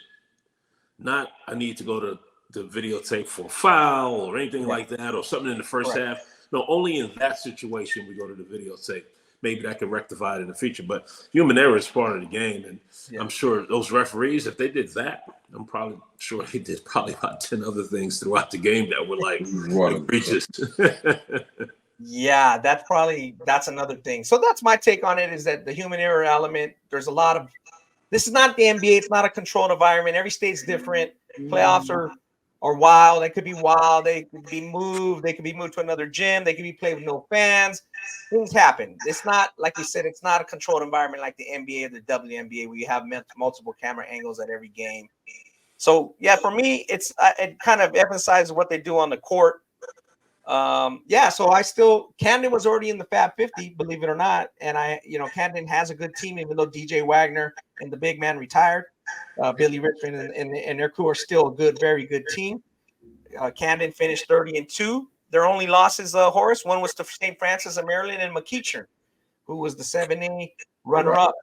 B: Not I need to go to the videotape for a foul or anything like that, or something in the first half. No, only in that situation we go to the videotape. Maybe that can rectify it in the future. But human error is part of the game. And I'm sure those referees, if they did that, I'm probably sure they did probably about 10 other things throughout the game that were like egregious.
A: Yeah, that's another thing. So that's my take on it, is that the human error element, there's a lot of, this is not the NBA. It's not a controlled environment. Every state's different. Playoffs are wild. They could be wild. They could be moved. They could be moved to another gym. They could be played with no fans. Things happen. It's not, like you said, it's not a controlled environment like the NBA or the WNBA, where you have multiple camera angles at every game. So, yeah, for me, it kind of emphasizes what they do on the court. So Camden was already in the Fab 50, believe it or not. And Camden has a good team, even though DJ Wagner and the big man retired. Billy Richmond and their crew are still a good, very good team. Camden finished 30-2. Their only losses, Horace, one was to St. Francis of Maryland and McEachern, who was the 7A runner-up.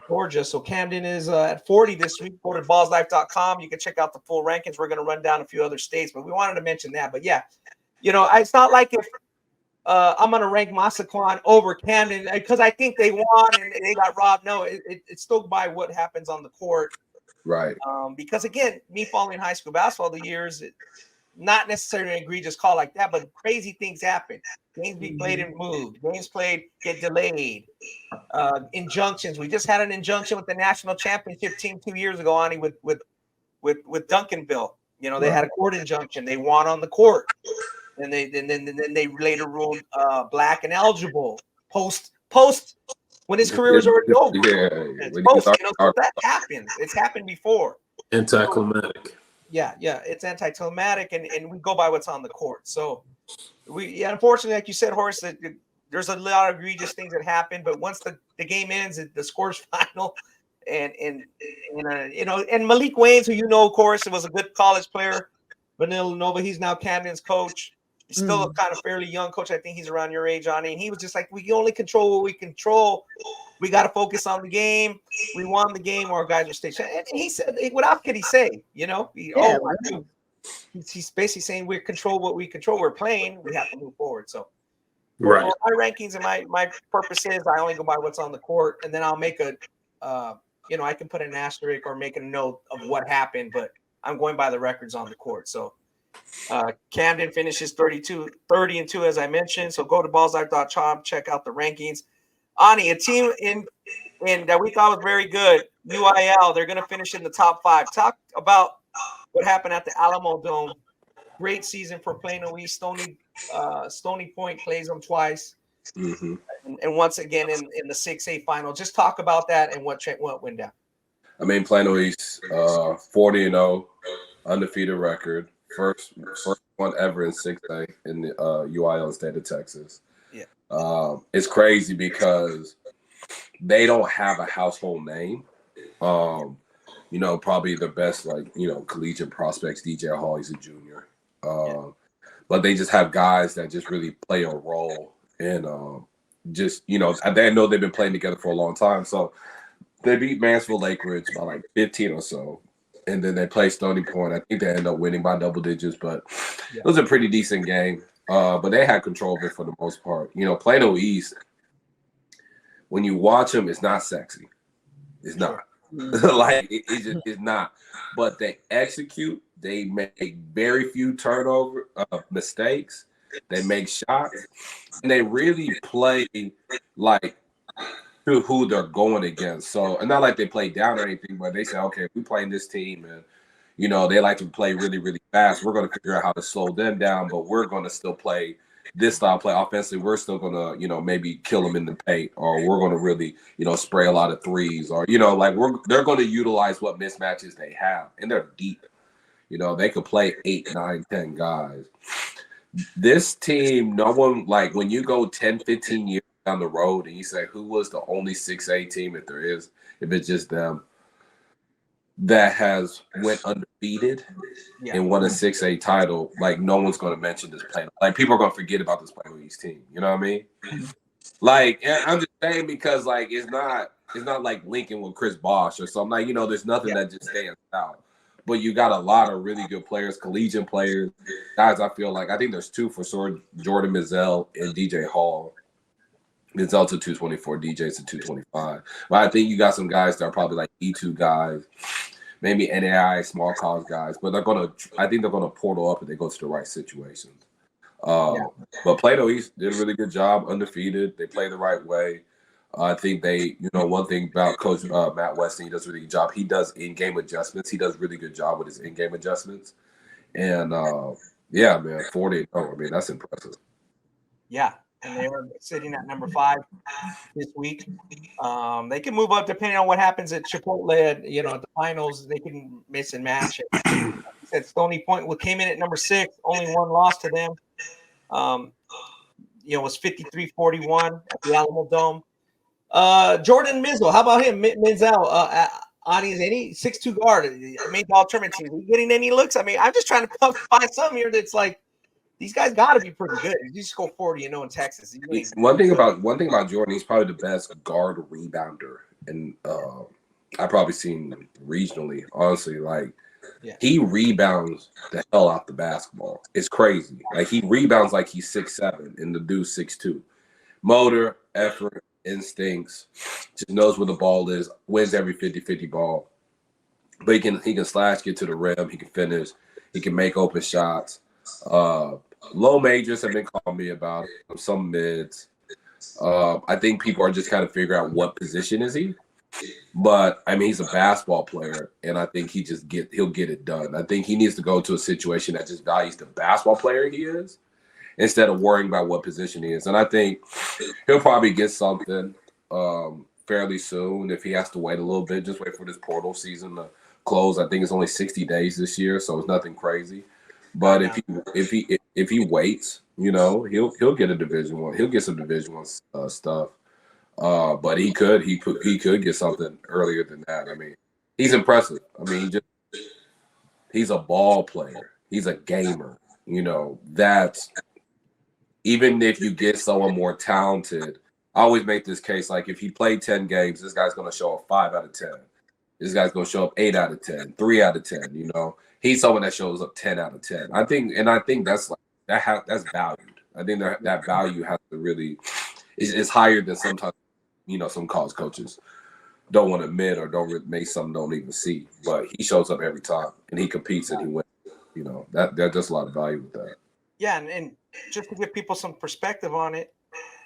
A: Georgia. So Camden is at 40 this week. Go to Ballislife.com. You can check out the full rankings. We're going to run down a few other states, but we wanted to mention that. But yeah, it's not like if I'm going to rank Manasquan over Camden because I think they won and they got robbed. No, it's still by what happens on the court.
C: Right.
A: Because, again, me following high school basketball the years, not necessarily an egregious call like that, but crazy things happen. Games be played and moved. Games played get delayed. Injunctions. We just had an injunction with the national championship team 2 years ago, Ani, with Duncanville. They had a court injunction. They won on the court. And then they later ruled black and eligible post when his career was already over. So that happens. It's happened before.
B: Anticlimactic.
A: Yeah, it's anticlimactic, and we go by what's on the court. So unfortunately, like you said, Horace, there's a lot of egregious things that happen. But once the game ends, the score's final, and Malik Waynes, who of course, was a good college player, Vanilla Nova. He's now Camden's coach. He's still a kind of fairly young coach. I think he's around your age, Ani. And he was just like, we can only control what we control. We got to focus on the game. We won the game. Our guys are stationed. And he said, what else could he say? He's basically saying we control what we control. We're playing. We have to move forward. So,
B: right.
A: My rankings and my purpose is I only go by what's on the court, and then I'll make I can put an asterisk or make a note of what happened, but I'm going by the records on the court. So. Camden finishes 30-2, as I mentioned. So go to ballslife.com, check out the rankings. Ani, a team in that we thought was very good, UIL, they're going to finish in the top 5. Talk about what happened at the Alamo Dome. Great season for Plano East. Stony Point plays them twice. Mm-hmm. And once again in the 6A final. Just talk about that and what went down.
C: I mean, Plano East, 40-0, undefeated record. First one ever in 6A in the UIL in the state of Texas. Yeah. It's crazy because they don't have a household name. Probably the best, collegiate prospects, DJ Hall, he's a junior. But they just have guys that just really play a role. And they know they've been playing together for a long time. So They beat Mansfield Lake Ridge by like 15 or so. And then they played Stony Point. I think they ended up winning by double digits, but it was a pretty decent game. But they had control of it for the most part. You know, Plano East, when you watch them, it's not sexy. It's not. Like, it just is not. But they execute. They make very few turnover mistakes. They make shots. And they really play like who they're going against. So, and not like they play down or anything, but they say, okay, if we playing this team and, you know, they like to play really, really fast, we're going to figure out how to slow them down, but we're going to still play this style play offensively. We're still going to, you know, maybe kill them in the paint, or we're going to really, you know, spray a lot of threes, or, you know, like they're going to utilize what mismatches they have, and they're deep. You know, they could play 8, 9, 10 guys. This team, no one, like when you go 10, 15 years down the road and you say, who was the only 6A team, if there is, if it's just them, that has went undefeated and won a 6A title, like no one's going to mention this Plano. Like people are going to forget about this Plano East team. You know what I mean? Like, I'm just saying because like it's not like Lincoln with Chris Bosh or something. Like, you know, there's nothing that just stands out. But you got a lot of really good players, collegiate players, guys. I feel like I think there's 2 for sure: Jordan Mizell and DJ Hall. Mizell to 224, DJ's to 225. But I think you got some guys that are probably like E2 guys, maybe NAI small college guys. But I think they're gonna portal up if they go to the right situations. But Plato East did a really good job, undefeated. They play the right way. I think they, you know, one thing about Coach Matt Weston, he does a really good job. He does in-game adjustments. He does a really good job with his in-game adjustments. And, yeah, man, 40. I mean, that's impressive.
A: Yeah, and they were sitting at number 5 this week. They can move up depending on what happens at Chipotle. You know, at the finals, they can miss and match it. Said Stony Point came in at number 6, only one loss to them. You know, it was 53-41 at the Alamo Dome. Jordan Mizell, how about him? Mizell, Ani's any 6'2" guard, made the all tournament team. Are you getting any looks? I mean, I'm just trying to find something here that's like these guys got to be pretty good. You just go 40, you know, in Texas.
C: One thing about Jordan, he's probably the best guard rebounder, and I've probably seen regionally. Honestly, like he rebounds the hell out the basketball. It's crazy. Like he rebounds like he's 6'7", and the dude's 6'2". Motor, effort, instincts, just knows where the ball is, wins every 50-50 ball. But he can slash, get to the rim, he can finish, he can make open shots. Low majors have been calling me about it, some mids. I think people are just kind of figuring out what position is he. But I mean, he's a basketball player, and I think he'll get it done. I think he needs to go to a situation that just values the basketball player he is, instead of worrying about what position he is. And I think he'll probably get something fairly soon if he has to wait a little bit. Just wait for this portal season to close. I think it's only 60 days this year, so it's nothing crazy. But if he waits, you know, he'll get a Division I. He'll get some Division I stuff. But he could get something earlier than that. I mean, he's impressive. I mean, he's a ball player. He's a gamer. You know, that's. Even if you get someone more talented, I always make this case, like if he played 10 games, this guy's going to show up 5 out of 10. This guy's going to show up 8 out of 10, 3 out of 10, you know. He's someone that shows up 10 out of 10. I think that's like that's valued. I think that value has to really is higher than sometimes, you know, some college coaches don't want to admit or don't even see. But he shows up every time and he competes and he wins. You know, there's just a lot of value with that.
A: Yeah, and just to give people some perspective on it,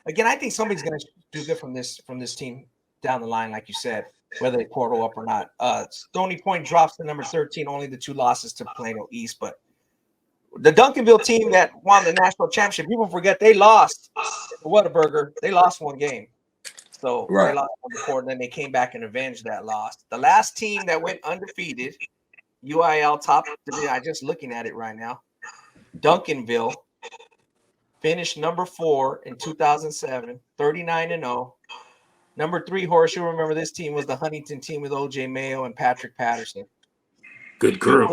A: again, I think somebody's going to do good from this team down the line, like you said, whether they portal up or not. Stony Point drops to number 13, only the 2 losses to Plano East. But the Duncanville team that won the national championship, people forget they lost to Whataburger. They lost 1 game. So they lost on the court, and then they came back and avenged that loss. The last team that went undefeated, UIL top, I'm just looking at it right now, Duncanville finished number 4 in 2007, 39-0. Number 3, Horace, you remember this team was the Huntington team with O.J. Mayo and Patrick Patterson.
B: Good crew.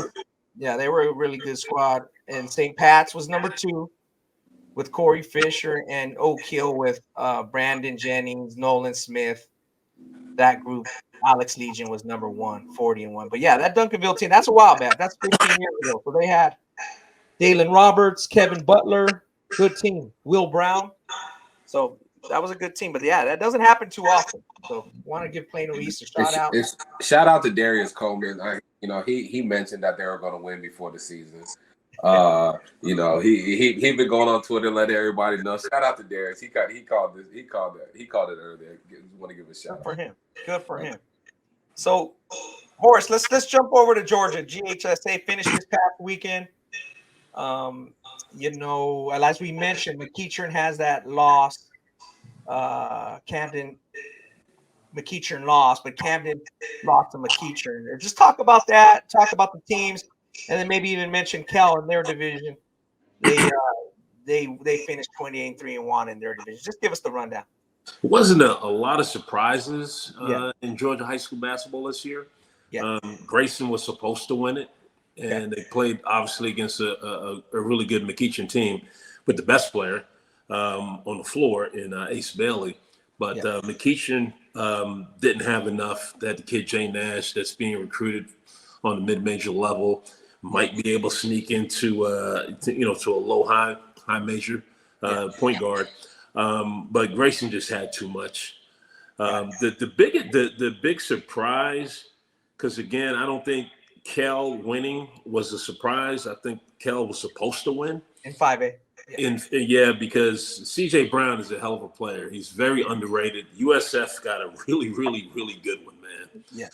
A: Yeah, they were a really good squad. And St. Pat's was number 2 with Corey Fisher and Oak Hill with Brandon Jennings, Nolan Smith, that group. Alex Legion was number 1, 40-1. But yeah, that Duncanville team, that's a while back. That's 15 years ago. So they had Dalen Roberts, Kevin Butler, good team. Will Brown. So that was a good team. But yeah, that doesn't happen too often. So want to give Plano East a shout out.
C: Shout out to Darius Coleman. He mentioned that they were going to win before the season. He been going on Twitter, let everybody know. Shout out to Darius. He called it earlier. Want to give a shout out
A: for him. Good for him. So, Horace, let's jump over to Georgia. GHSA finished this past weekend. As we mentioned, McEachern has that loss. McEachern lost, but Camden lost to McEachern. Just talk about that. Talk about the teams, and then maybe even mention Cal in their division. They finished 28-3-1 in their division. Just give us the rundown.
B: It wasn't a lot of surprises in Georgia high school basketball this year. Yeah. Grayson was supposed to win it, and they played obviously against a really good McEachern team with the best player on the floor in Ace Bailey. But McEachern didn't have enough. That the kid Jay Nash that's being recruited on the mid-major level might be able to sneak into to a low-high major point guard. But Grayson just had too much. The big surprise, because again, I don't think Cal winning was a surprise. I think Cal was supposed to win
A: in 5A.
B: Because CJ Brown is a hell of a player. He's very underrated. USF got a really, really, really good one, man.
A: Yeah.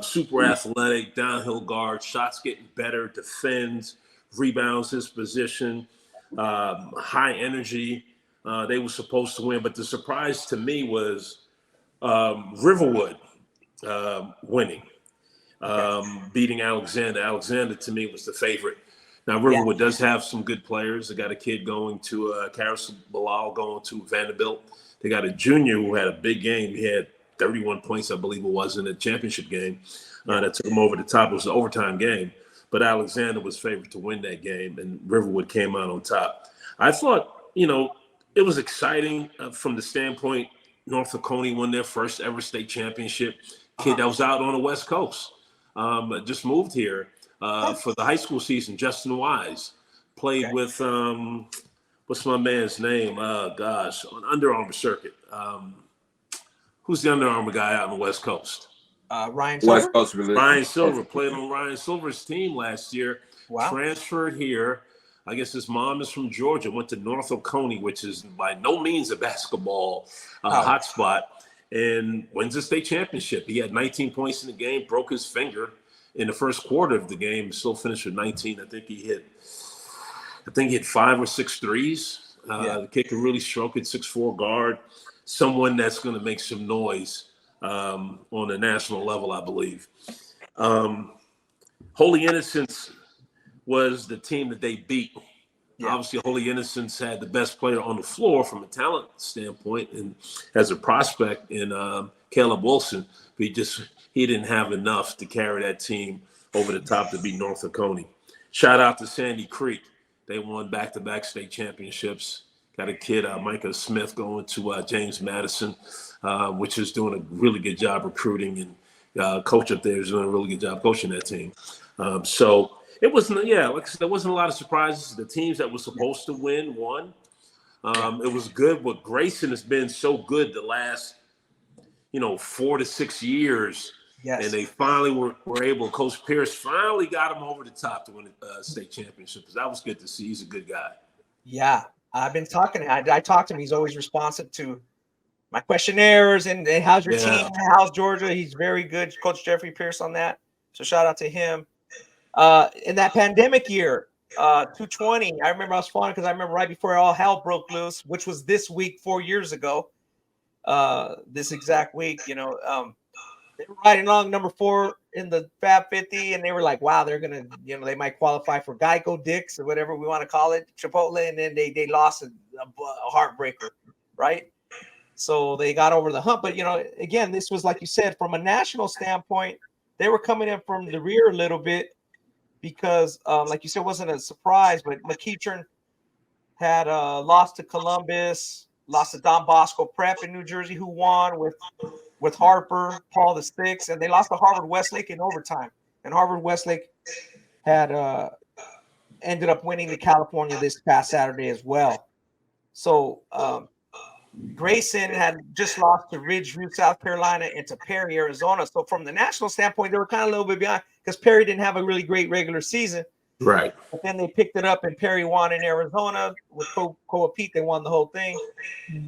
B: Super athletic, downhill guard, shots getting better, defends, rebounds his position, high energy. They were supposed to win, but the surprise to me was Riverwood winning, beating Alexander. Alexander to me was the favorite. Now, Riverwood does have some good players. They got a kid going to Karis Bilal going to Vanderbilt. They got a junior who had a big game. He had 31 points, I believe it was, in the championship game. That took him over the top. It was an overtime game. But Alexander was favored to win that game, and Riverwood came out on top. I thought, it was exciting from the standpoint North Oconee won their first ever state championship. Kid that was out on the West Coast, just moved here. For the high school season, Justin Wise played with what's my man's name? On Under Armour circuit. Who's the Under Armour guy out on the West Coast?
A: Ryan Silver.
C: West Coast
B: Ryan Silver played on Ryan Silver's team last year.
A: Wow.
B: Transferred here. I guess his mom is from Georgia. Went to North Oconee, which is by no means a basketball hotspot, and wins the state championship. He had 19 points in the game, broke his finger in the first quarter of the game, still finished with 19. I think he hit 5 or 6 threes. The kid can really stroke it, 6'4" guard, someone that's going to make some noise on the national level, I believe. Holy Innocents was the team that they beat. Yeah. Obviously, Holy Innocents had the best player on the floor from a talent standpoint and as a prospect in Caleb Wilson. But he didn't have enough to carry that team over the top to beat North Oconee. Shout out to Sandy Creek. They won back-to-back state championships. Got a kid, Micah Smith, going to James Madison, which is doing a really good job recruiting, and coach up there is doing a really good job coaching that team. So it wasn't, like I said, there wasn't a lot of surprises. The teams that were supposed to win won. It was good, but Grayson has been so good the last, 4 to 6 years. Yes. And they finally were able, Coach Pierce finally got him over the top to win the state championship. That was good to see. He's a good guy.
A: Yeah, I've been talking. I talked to him. He's always responsive to my questionnaires and how's your team? How's Georgia? He's very good, Coach Jeffrey Pierce, on that. So shout out to him. In that pandemic year, 220, I remember I was fun because I remember right before all hell broke loose, which was this week 4 years ago, this exact week, they were riding along number 4 in the Fab 50, and they were like, wow, they're going to, they might qualify for Geico Dix or whatever we want to call it, Chipotle, and then they lost a heartbreaker, right? So they got over the hump. But, again, this was, like you said, from a national standpoint, they were coming in from the rear a little bit because, like you said, it wasn't a surprise, but McEachern had lost to Columbus, lost to Don Bosco Prep in New Jersey, who won with with Harper, Paul the Six, and they lost to Harvard Westlake in overtime. And Harvard Westlake had ended up winning the California this past Saturday as well. So Grayson had just lost to Ridgeview, South Carolina, and to Perry, Arizona. So from the national standpoint, they were kind of a little bit behind because Perry didn't have a really great regular season.
B: Right.
A: But then they picked it up, and Perry won in Arizona with Koa Pete. They won the whole thing.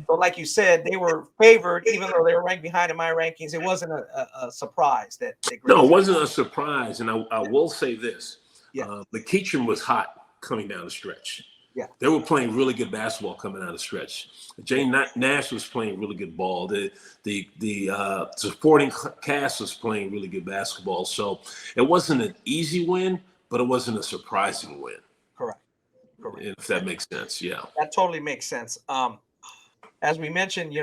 A: So like you said, they were favored, even though they were ranked behind in my rankings. It wasn't a surprise that
B: No, it wasn't a surprise. And I will say this.
A: Yeah.
B: McEachern was hot coming down the stretch.
A: Yeah.
B: They were playing really good basketball coming out of the stretch. Jay Nash was playing really good ball. The supporting cast was playing really good basketball. So it wasn't an easy win, but it wasn't a surprising win.
A: Correct.
B: If that makes sense, yeah.
A: That totally makes sense. As we mentioned,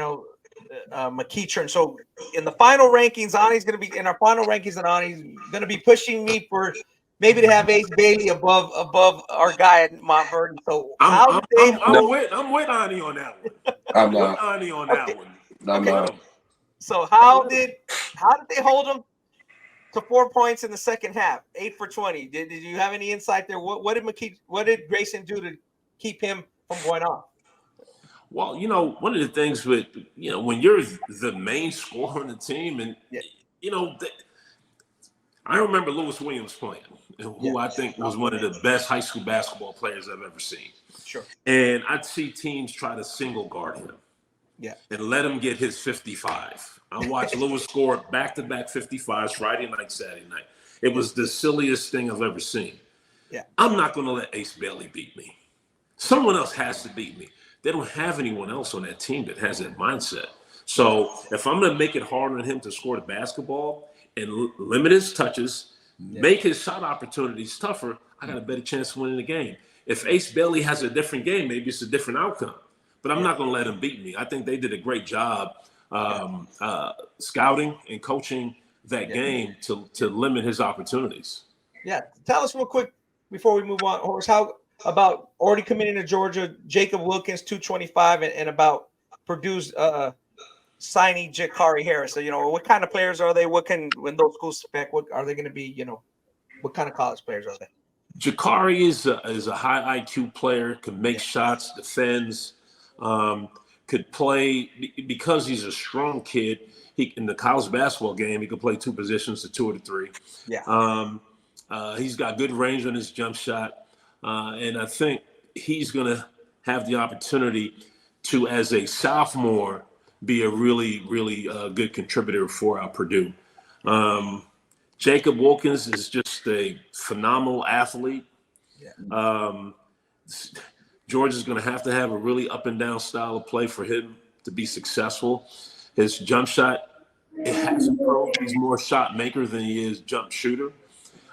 A: McEachern. So in the final rankings, Ani's going to be in our final rankings, and Ani's going to be pushing me for maybe to have Ace Bailey above our guy at Montverde. So
B: I'm with Ani on that one.
C: I'm not.
B: Ani on that one.
C: I'm not.
A: So how did they hold him to 4 points in the second half? 8 for 20. Did you have any insight there? What did Grayson do to keep him from going off?
B: Well, one of the things with when you're the main scorer on the team, and I remember Lewis Williams playing, who I think was one of the best high school basketball players I've ever seen.
A: Sure.
B: And I'd see teams try to single guard him.
A: Yeah.
B: And let him get his 55. I watched Lewis score back-to-back 55s Friday night, Saturday night. It was the silliest thing I've ever seen.
A: Yeah.
B: I'm not going to let Ace Bailey beat me. Someone else has to beat me. They don't have anyone else on that team that has that mindset. So if I'm going to make it harder on him to score the basketball and limit his touches, make his shot opportunities tougher, I got a better chance of winning the game. If Ace Bailey has a different game, maybe it's a different outcome. But I'm not going to let him beat me. I think they did a great job scouting and coaching that game to limit his opportunities. Yeah.
A: Tell us real quick before we move on, Horace, how about already committing to Georgia, Jacob Wilkins, 225, and about Purdue's signing Jakari Harris. So, what kind of players are they? When those schools spec, what are they going to be? What kind of college players are they?
B: Jakari is a high IQ player, can make shots, defends, could play because he's a strong kid. He in the college basketball game, he could play two positions, the 2 or the 3.
A: Yeah.
B: He's got good range on his jump shot, and I think he's going to have the opportunity to, as a sophomore, be a really, really good contributor for our Purdue. Jacob Wilkins is just a phenomenal athlete. Yeah. Georgia's going to have a really up and down style of play for him to be successful. His jump shot, it has improved. He's more shot maker than he is jump shooter.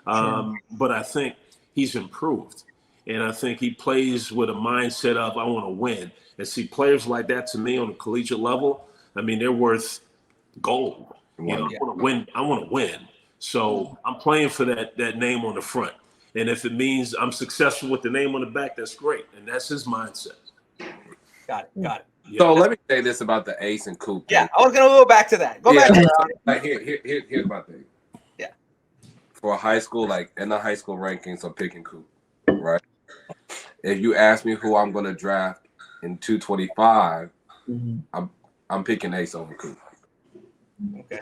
B: But I think he's improved. And I think he plays with a mindset of, I want to win. And see, players like that, to me, on the collegiate level, I mean, they're worth gold. I want to win. I want to win. So I'm playing for that name on the front. And if it means I'm successful with the name on the back, that's great. And that's his mindset.
A: Got it.
B: Yeah.
C: So let me say this about the Ace and Coop.
A: Yeah, I was going to go back to that. Go back to that.
C: Here's my thing.
A: Yeah.
C: For a high school, like in the high school rankings, I'm picking Coop, right? If you ask me who I'm going to draft in 225, I'm picking Ace over Coop.
A: Okay.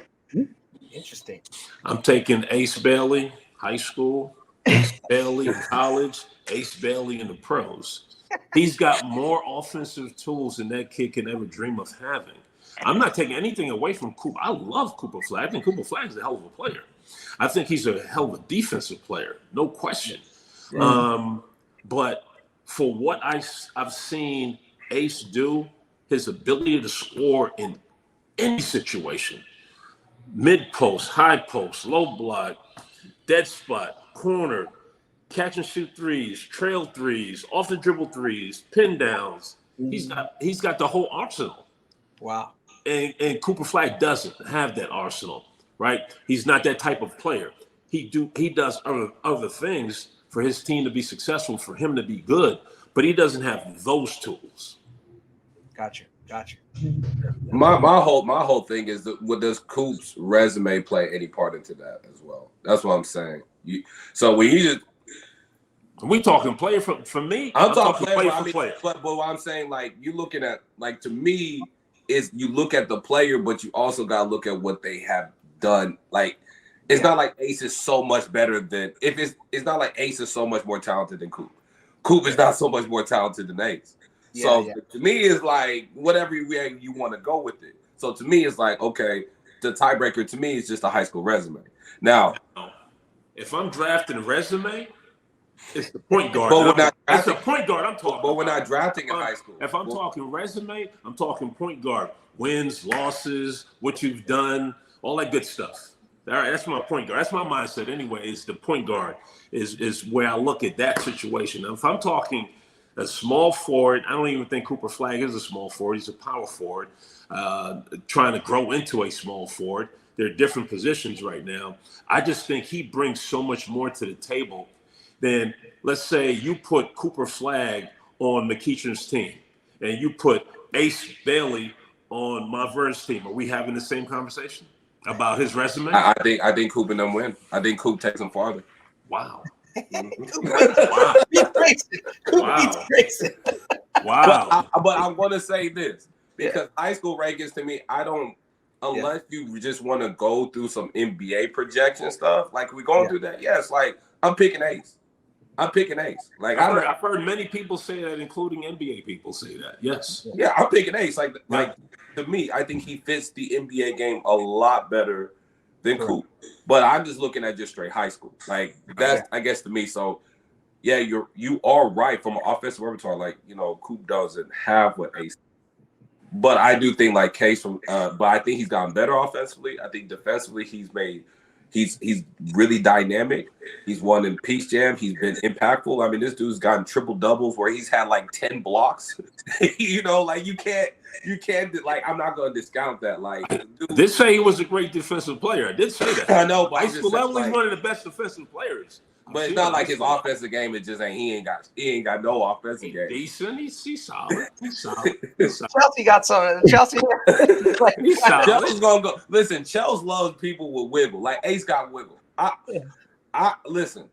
A: Interesting.
B: I'm taking Ace Bailey, high school, Ace Bailey in college, Ace Bailey in the pros. He's got more offensive tools than that kid can ever dream of having. I'm not taking anything away from Cooper. I love Cooper Flagg. I think Cooper Flagg is a hell of a player. I think he's a hell of a defensive player, no question. But for what I've seen Ace do, his ability to score in any situation, mid post, high post, low block, dead spot, corner, catch and shoot threes, trail threes, off the dribble threes, pin downs. He's got the whole arsenal.
A: Wow.
B: And Cooper Flagg doesn't have that arsenal, right? He's not that type of player. He does other things for his team to be successful, for him to be good, but he doesn't have those tools.
A: Gotcha. Gotcha.
C: My whole thing is does Coop's resume play any part into that as well? That's what I'm saying. So when you just
B: we talking player for me.
C: I'm talking
B: player
C: for
B: for player.
C: But what I'm saying, like you looking at to me is you look at the player, but you also gotta look at what they have done. Like it's not like Ace is so much better than it's not like Ace is so much more talented than Coop. Coop is not so much more talented than Ace. So to me, it's like whatever way you want to go with it. So to me, it's like, okay, the tiebreaker to me is just a high school resume. Now,
B: if I'm drafting a resume, it's the point guard. It's the point guard I'm talking about.
C: But we're not drafting in high school.
B: If I'm talking resume, I'm talking point guard. Wins, losses, what you've done, all that good stuff. All right, that's my point guard. That's my mindset anyway, is the point guard is where I look at that situation. Now, if I'm talking a small forward, I don't even think Cooper Flagg is a small forward. He's a power forward, trying to grow into a small forward. There are different positions right now. I just think he brings so much more to the table than, let's say, you put Cooper Flagg on McEachern's team and you put Ace Bailey on my Verge team. Are we having the same conversation about his resume?
C: I think Coop and them win. I think Coop takes them farther.
B: Wow.
A: Wow.
B: Wow.
C: But I want to say this because high school rankings to me, I don't, unless you just want to go through some NBA projection stuff, like we're going through that. Yes, like I'm picking Ace. Like
B: I've heard many people say that, including NBA people say that. Yes.
C: Yeah, I'm picking Ace. Like to me, I think he fits the NBA game a lot better than Coop. But I'm just looking at just straight high school. Like that's I guess to me. So yeah, you are right from an offensive repertoire. Like, Coop doesn't have what Ace. But I do think like Case but I think he's gotten better offensively. I think defensively he's really dynamic. He's won in Peace Jam. He's been impactful. I mean, this dude's gotten triple doubles where he's had like 10 blocks. Like you can't like I'm not gonna discount that. Like
B: I did say he was a great defensive player. I did say that.
C: I know, but
B: high school level, he's one of the best defensive players.
C: But it's not like his offensive game. It just ain't. He ain't got no offensive game.
B: Decent. He's solid.
A: Chelsea got some. Chelsea.
B: He's solid.
C: Chelsea's gonna go. Listen, Chelsea loves people with wiggle. Like Ace got wiggle. I listen.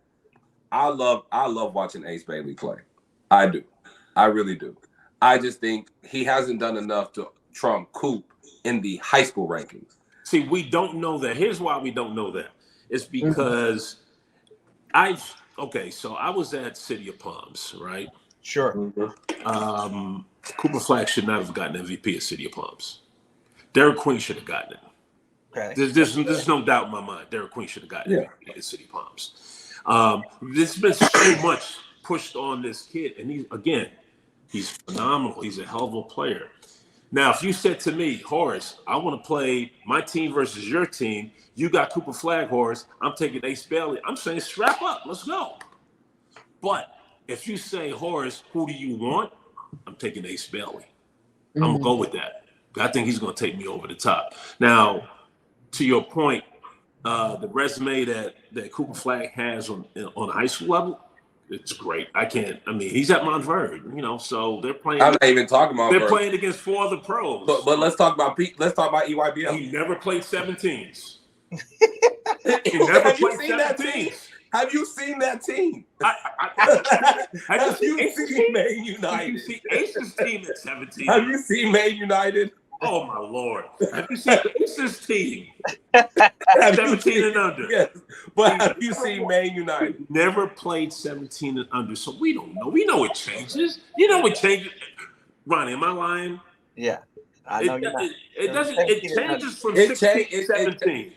C: I love watching Ace Bailey play. I do. I really do. I just think he hasn't done enough to trump Coop in the high school rankings.
B: See, we don't know that. Here's why we don't know that. It's because so I was at City of Palms, right?
A: Sure.
B: Cooper Flagg should not have gotten MVP at City of Palms. Derek Queen should have gotten it.
A: Okay.
B: There's no doubt in my mind. Derek Queen should have gotten MVP at City of Palms. There's been so much pushed on this kid, and he's phenomenal. He's a hell of a player. Now, if you said to me, Horace, I want to play my team versus your team, you got Cooper Flagg, Horace, I'm taking Ace Bailey. I'm saying strap up, let's go. But if you say, Horace, who do you want? I'm taking Ace Bailey. I'm going to go with that. I think he's going to take me over the top. Now, to your point, the resume that Cooper Flagg has on a high school level, it's great. He's at Montverde, so they're playing.
C: I'm not even talking about.
B: They're playing against 4 other pros.
C: But let's talk about EYBL.
B: He never played 17s. He never played 17s.
C: Have you seen that team?
B: Have
C: you seen Man United?
B: You see Ace's team at 17.
C: Have you seen Man United?
B: Oh my Lord! Have you seen Ace's team? 17 and under.
C: Yes, but have you seen Man United?
B: Never played 17 and under, so we don't know. We know it changes. It changes. Ronnie, am I lying?
A: Yeah. I know you're not.
B: It doesn't. It changes from 16 to 17.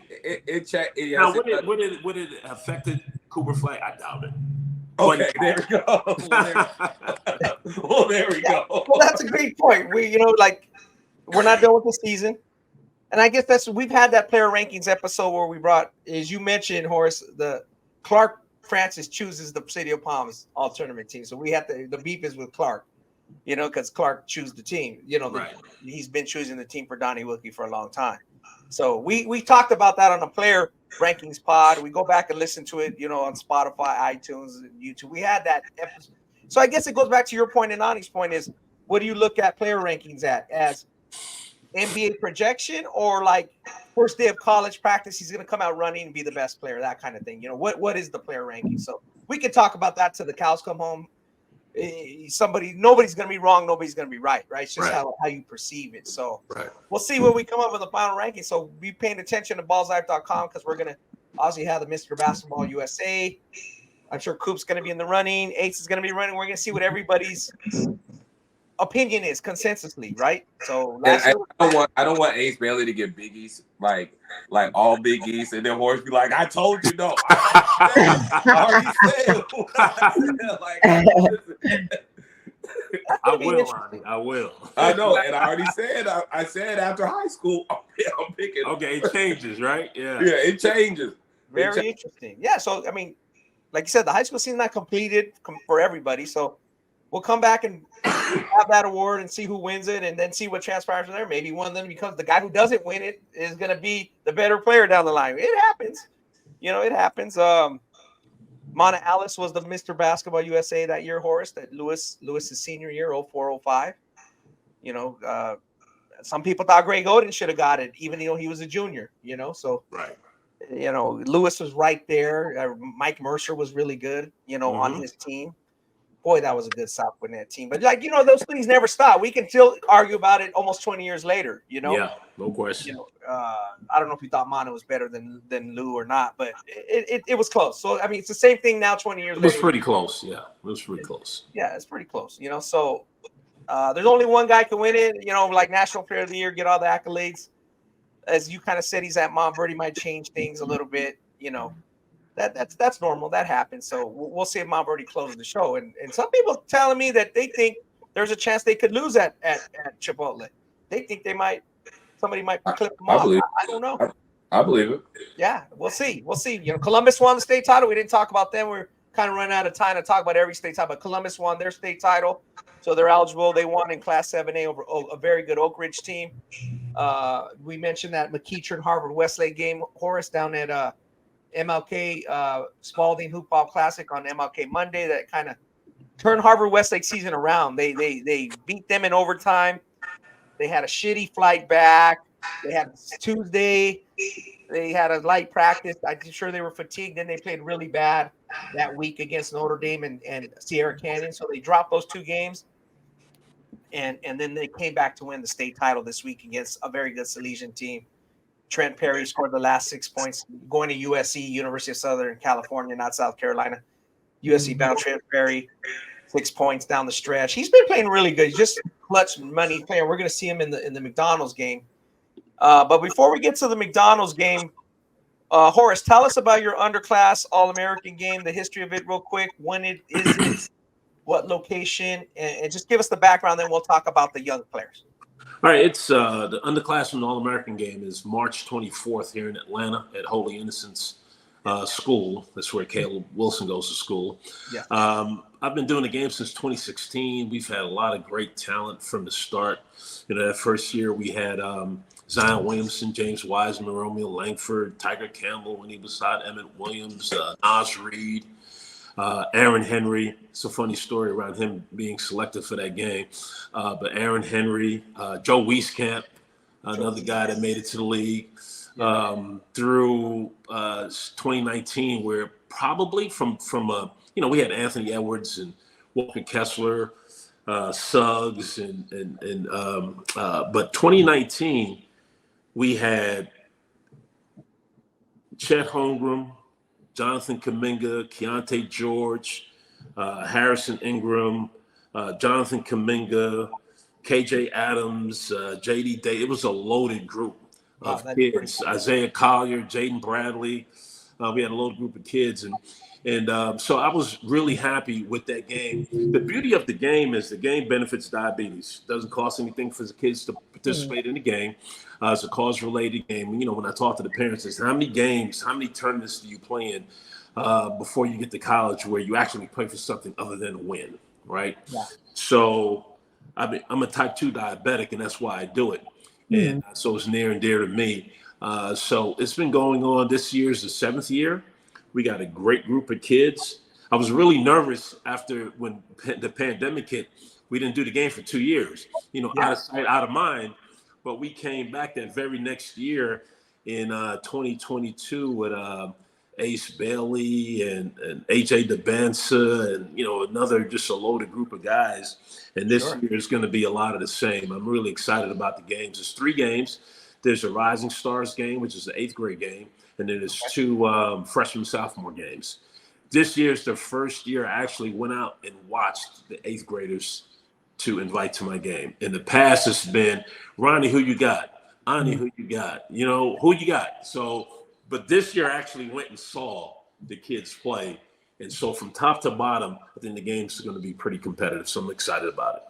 B: Now, would it affected Cooper Flagg? I doubt it.
C: Okay, there we go. Well, there we go.
A: Well, that's a great point. We're not done with the season, and I guess we've had that player rankings episode where we brought, as you mentioned, Horace, the Clark Francis chooses the City of Palms all tournament team. So we have the beef is with Clark. Because Clark chooses the team.
B: Right.
A: He's been choosing the team for Donnie Wilkie for a long time. So we talked about that on the player rankings pod. We go back and listen to it, on Spotify, iTunes, YouTube. We had that episode. So I guess it goes back to your point and Ani's point is what do you look at player rankings at, as NBA projection, or like first day of college practice, he's going to come out running and be the best player, that kind of thing? You know, what is the player ranking? So we can talk about that till the cows come home. Nobody's going to be wrong, nobody's going to be right. It's just how you perceive it. So we'll see when we come up with the final ranking. So be paying attention to ballslife.com, because we're going to obviously have the Mr. Basketball USA. I'm sure Coop's going to be in the running. Ace is going to be running. We're going to see what everybody's opinion is consensusly, right? So
C: I don't want Ace Bailey to get biggies, like all biggies, and then Horace be like, "I told you no." I already said what I said.
B: I will, Ronnie. I will.
C: I know, and I already said. I said after high school, I'm picking.
B: Okay, it changes, right? Yeah,
C: it changes.
A: Very interesting. Yeah. So I mean, like you said, the high school season's not completed for everybody. So we'll come back and have that award and see who wins it, and then see what transpires from there. Maybe one of them becomes the guy who doesn't win it is going to be the better player down the line. It happens. It happens. Mana Alice was the Mr. Basketball USA that year, Horace, that Lewis's senior year, 04-05. Some people thought Greg Oden should have got it, even though he was a junior, so
B: right.
A: Lewis was right there. Mike Mercer was really good, on his team. Boy, that was a good South Gwinnett team. But those things never stop. We can still argue about it almost 20 years later, Yeah,
B: no question.
A: I don't know if you thought Mana was better than Lou or not, but it was close. So I mean, it's the same thing now, 20 years later.
B: It was pretty close. Yeah, it was pretty close.
A: Yeah, it's pretty close. So there's only one guy can win it. Like National Player of the Year, get all the accolades. As you kind of said, he's at Montverde, might change things a little bit. That's normal. That happens. So we'll see if Montverde closes the show. And some people telling me that they think there's a chance they could lose at Chipotle. They think somebody might clip them off. I don't know.
C: I believe it.
A: Yeah, we'll see. Columbus won the state title. We didn't talk about them. We're kind of running out of time to talk about every state title, but Columbus won their state title, so they're eligible. They won in Class 7A over a very good Oak Ridge team. We mentioned that McEachern Harvard Westlake game, Horace, down at MLK Spalding Hoop Ball Classic on MLK Monday, that kind of turned Harvard Westlake season around. They beat them in overtime. They had a shitty flight back. They had Tuesday. They had a light practice. I'm sure they were fatigued. Then they played really bad that week against Notre Dame and Sierra Canyon. So they dropped those two games. And then they came back to win the state title this week against a very good Salesian team. Trent Perry scored the last 6 points, going to USC, University of Southern California, not South Carolina. USC bound Trent Perry, 6 points down the stretch. He's been playing really good. He's just clutch money player. We're going to see him in the McDonald's game. But before we get to the McDonald's game, Horace, tell us about your underclass All-American game, the history of it real quick, when it is, what location, and just give us the background, then we'll talk about the young players.
B: All right, it's the Underclassmen All-American Game is March 24th here in Atlanta at Holy Innocents School. That's where Caleb Wilson goes to school.
A: Yeah.
B: I've been doing the game since 2016. We've had a lot of great talent from the start. That first year we had Zion Williamson, James Wiseman, Romeo Langford, Tiger Campbell when he was beside Emmett Williams, Nas Reed, Aaron Henry. It's a funny story around him being selected for that game. But Aaron Henry, Joe Wieskamp, another guy that made it to the league, through 2019, where probably from we had Anthony Edwards and Walker Kessler, Suggs, but 2019 we had Chet Holmgren, Jonathan Kuminga, Keontae George, Harrison Ingram, Jonathan Kuminga, KJ Adams, JD Day. It was a loaded group of kids. Isaiah Collier, Jaden Bradley. We had a loaded group of kids, and so I was really happy with that game. The beauty of the game is the game benefits diabetes. It doesn't cost anything for the kids to participate in the game. It's a cause-related game. When I talk to the parents, it's how many games, how many tournaments do you play in before you get to college where you actually play for something other than a win, right? Yeah. So I'm a type 2 diabetic, and that's why I do it. And so it's near and dear to me. So it's been going on. This year's the 7th year. We got a great group of kids. I was really nervous after when the pandemic hit. We didn't do the game for 2 years, out of sight, out of mind. But we came back that very next year in 2022 with Ace Bailey and H.A. DeBensa and, another just a loaded group of guys. And this year is going to be a lot of the same. I'm really excited about the games. There's 3 games. There's a Rising Stars game, which is the 8th grade game. And then there's 2 freshman, sophomore games. This year's the first year I actually went out and watched the 8th graders to invite to my game. In the past, it's been, Ronnie, who you got? Ani, who you got? Who you got? So, but this year I actually went and saw the kids play. And so from top to bottom, I think the game's going to be pretty competitive. So I'm excited about it.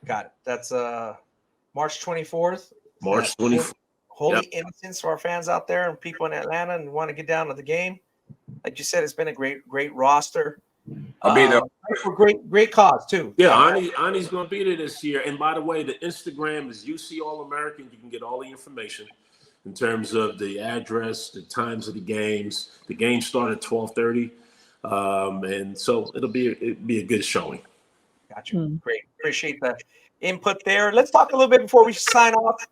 A: Got it. That's March 24th.
B: March 24th.
A: Holy Innocents for our fans out there and people in Atlanta and want to get down to the game. Like you said, it's been a great roster.
C: I'll be there.
A: For great cause too.
B: Yeah, Ani's going to be there this year. And by the way, the Instagram is UC All-American. You can get all the information in terms of the address, the times of the games. The games start at 12:30, and so it'll be a good showing.
A: Gotcha. Great. Appreciate the input there. Let's talk a little bit before we sign off.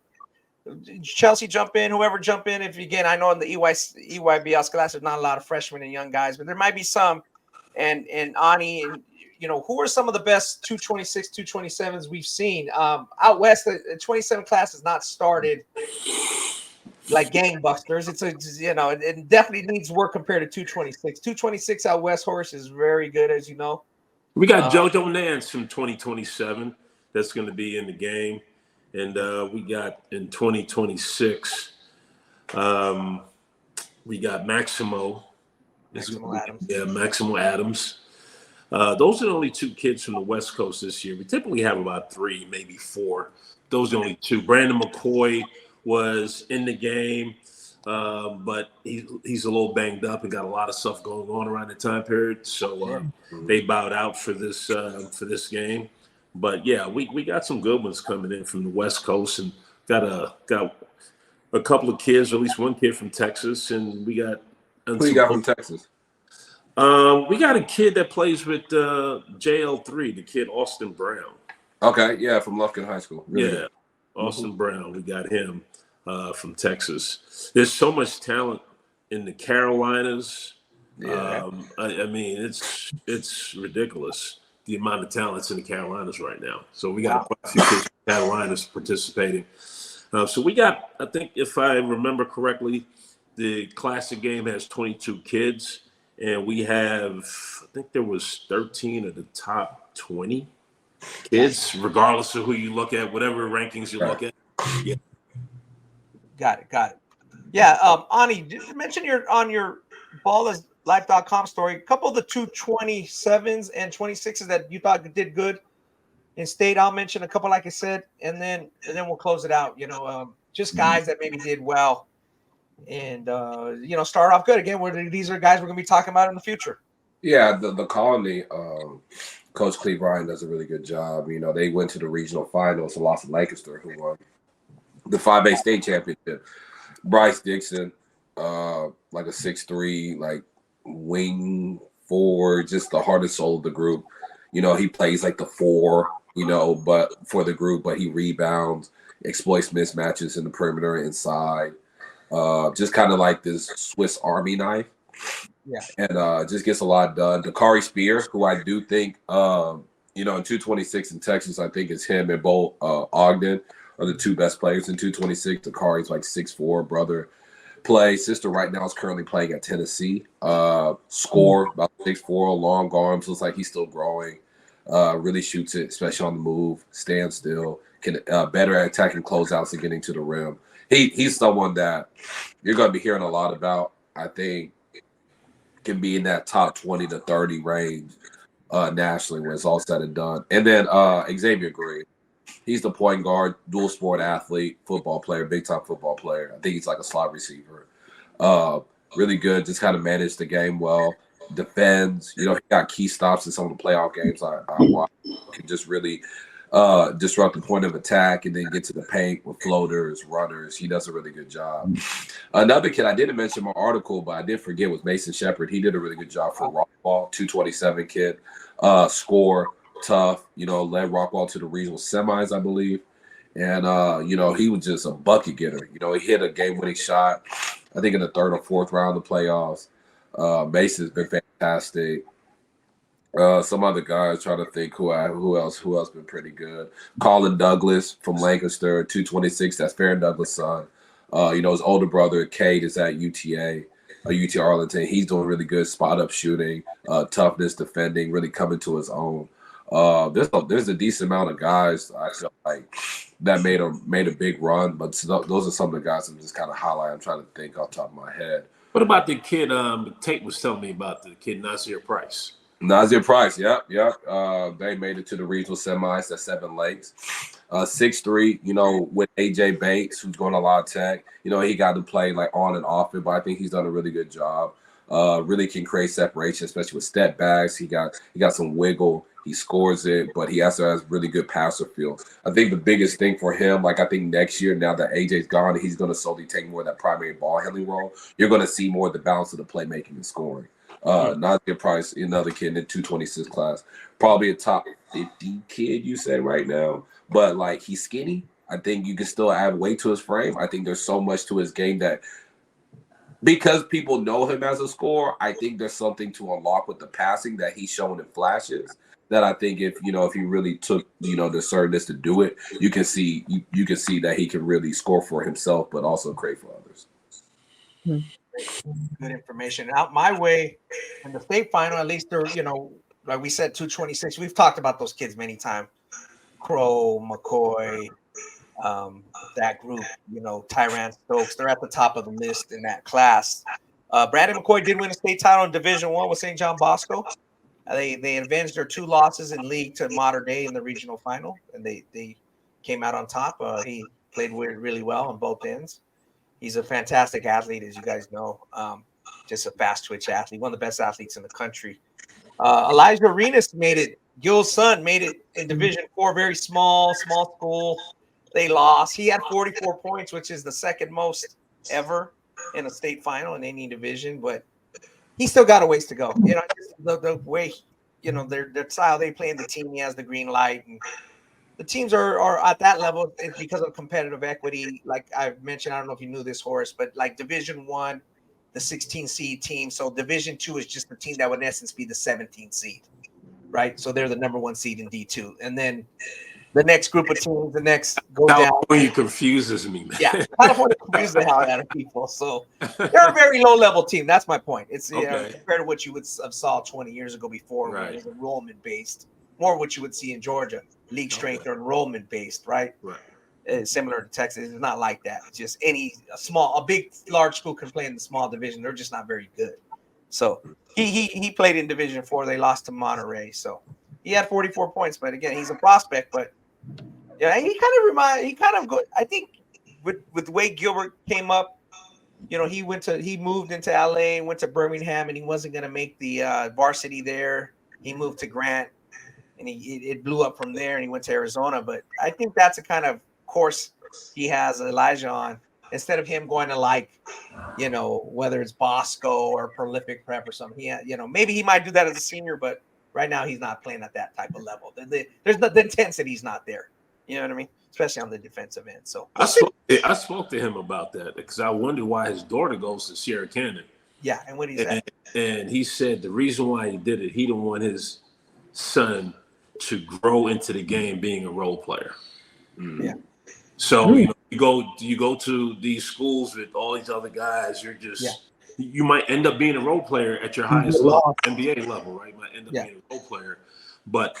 A: Chelsea, jump in. Whoever jump in. If again, I know in the EYBL class there's not a lot of freshmen and young guys, but there might be some. And Ani, and who are some of the best 226, 227s we've seen out west? The 27 class has not started like gangbusters. It definitely needs work compared to 226. 226 out west, Horace, is very good, as you know.
B: We got JoJo Nance from 2027 that's going to be in the game, and we got in 2026 we got Maximo Adams. Yeah, Maximo Adams. Those are the only 2 kids from the West Coast this year. We typically have about 3, maybe 4. Those are the only 2. Brandon McCoy was in the game, but he's a little banged up and got a lot of stuff going on around the time period. So they bowed out for this game. But yeah, we got some good ones coming in from the West Coast, and got a couple of kids, or at least one kid from Texas, and we got.
C: Who you got from Texas?
B: We got a kid that plays with JL3, the kid Austin Brown.
C: Okay, yeah, from Lufkin High School. Really good.
B: Austin Brown. We got him from Texas. There's so much talent in the Carolinas.
C: Yeah.
B: I mean, it's ridiculous the amount of talents in the Carolinas right now. So we got quite a few kids from the Carolinas participating. So we got, I think, if I remember correctly, the classic game has 22 kids, and we have, I think there was 13 of the top 20 kids, regardless of who you look at, whatever rankings you look at. Yeah.
A: Got it. Yeah, Ani, did you mention on your ballislife.com story, a couple of the 227s and 26s that you thought did good in state? I'll mention a couple, like I said, and then we'll close it out. Just guys that maybe did well. And start off good again. These are guys we're gonna be talking about in the future.
C: Yeah, the Colony, Coach Cleve Ryan does a really good job. They went to the regional finals and lost to Lancaster, who won the 5A state championship. Bryce Dixon, like a 6'3", like wing forward, just the heart and soul of the group. He plays like the 4, but for the group, but he rebounds, exploits mismatches in the perimeter inside. Just kind of like this Swiss Army knife. Yeah. And just gets a lot done. Dakari Spear, who I do think, in 226 in Texas, I think it's him and Bo Ogden are the 2 best players in 226. Dakari's like 6'4", brother. Sister right now is currently playing at Tennessee. Score about 6'4", long arms, looks like he's still growing. Really shoots it, especially on the move, stands still, can better at attacking closeouts and getting to the rim. He's someone that you're going to be hearing a lot about. I think can be in that top 20 to 30 range nationally when it's all said and done. And then Xavier Green, he's the point guard, dual sport athlete, football player, big time football player. I think he's like a slot receiver. Really good, just kind of managed the game well. Defends, he got key stops in some of the playoff games I watched. Can just really disrupt the point of attack and then get to the paint with floaters, runners. He does a really good job. Another kid I didn't mention in my article, but I did forget, was Mason Shepard. He did a really good job for Ross ball, 227 kid, score, tough, led Rockwall to the regional semis, I believe. And, he was just a bucket getter. He hit a game-winning shot, I think in the third or fourth round of the playoffs. Mason's been fantastic. Some other guys, trying to think who else been pretty good. Colin Douglas from Lancaster, 226. That's Farron Douglas' son. His older brother Cade is at UT Arlington. He's doing really good spot up shooting, toughness, defending, really coming to his own. There's a decent amount of guys I feel like that made a big run, but those are some of the guys I'm just kind of highlighting. I'm trying to think off the top of my head.
B: What about the kid? Tate was telling me about the kid Nasir Price.
C: Nasir Price, yep. They made it to the regional semis at 7 Lakes. 6'3", with AJ Banks, who's going to La Tech. He got to play like on and off it, but I think he's done a really good job. Really can create separation, especially with step backs. He got some wiggle. He scores it, but he also has really good passer feel. I think the biggest thing for him, I think next year, now that AJ's gone, he's going to slowly take more of that primary ball handling role. You're going to see more of the balance of the playmaking and scoring. Nasir Price, another kid in the 226 class, probably a top 50 kid, you say right now, but he's skinny. I think you can still add weight to his frame. I think there's so much to his game that, because people know him as a scorer, I think there's something to unlock with the passing that he's shown in flashes. That I think if he really took the assertiveness to do it, you can see that he can really score for himself, but also create for others.
A: Good information. Out my way in the state final, at least they're like we said, 226. We've talked about those kids many times. Crow, McCoy, that group. Tyran Stokes. They're at the top of the list in that class. Brandon McCoy did win a state title in Division I with St. John Bosco. They avenged their 2 losses in league to Mater Dei in the regional final, and they came out on top. He played really well on both ends. He's a fantastic athlete, as you guys know. Just a fast twitch athlete, one of the best athletes in the country. Elijah Arenas made it. Gil's son made it in Division IV, very small school. They lost. He had 44 points, which is the second most ever in a state final in any division, but he still got a ways to go. The way, their style they play in the team, he has the green light. And the teams are at that level because of competitive equity. Like I've mentioned, I don't know if you knew this, Horace, but like Division I, the 16 seed team. So Division II is just the team that would in essence be the 17 seed, right? So they're the number 1 seed in D2. And then the next group of teams, the next go down.
B: California confuses me, man.
A: Yeah, California confuses the hell out of people. So they're a very low-level team. That's my point. It's compared to what you would have saw 20 years ago before, right, when it was enrollment-based. More what you would see in Georgia, league strength or enrollment-based, right? Right. Similar to Texas, it's not like that. It's just a big, large school can play in the small division. They're just not very good. So he played in Division IV. They lost to Monterey. So he had 44 points, but again, he's a prospect, but yeah, I think with the way Gilbert came up, he moved into LA, went to Birmingham, and he wasn't going to make the varsity there. He moved to Grant, and it blew up from there, and he went to Arizona. But I think that's a kind of course he has Elijah on, instead of him going to whether it's Bosco or Prolific Prep or something. Maybe he might do that as a senior, but right now he's not playing at that type of level. There's the intensity's not there. You know what I mean? Especially on the defensive end. So
B: I spoke to him about that because I wondered why his daughter goes to Sierra Canyon.
A: Yeah, and what he said.
B: And he said the reason why he did it, he didn't want his son to grow into the game being a role player.
A: Yeah.
B: So you go to these schools with all these other guys, you might end up being a role player at your highest level, NBA level, right? You might end up being a role player, but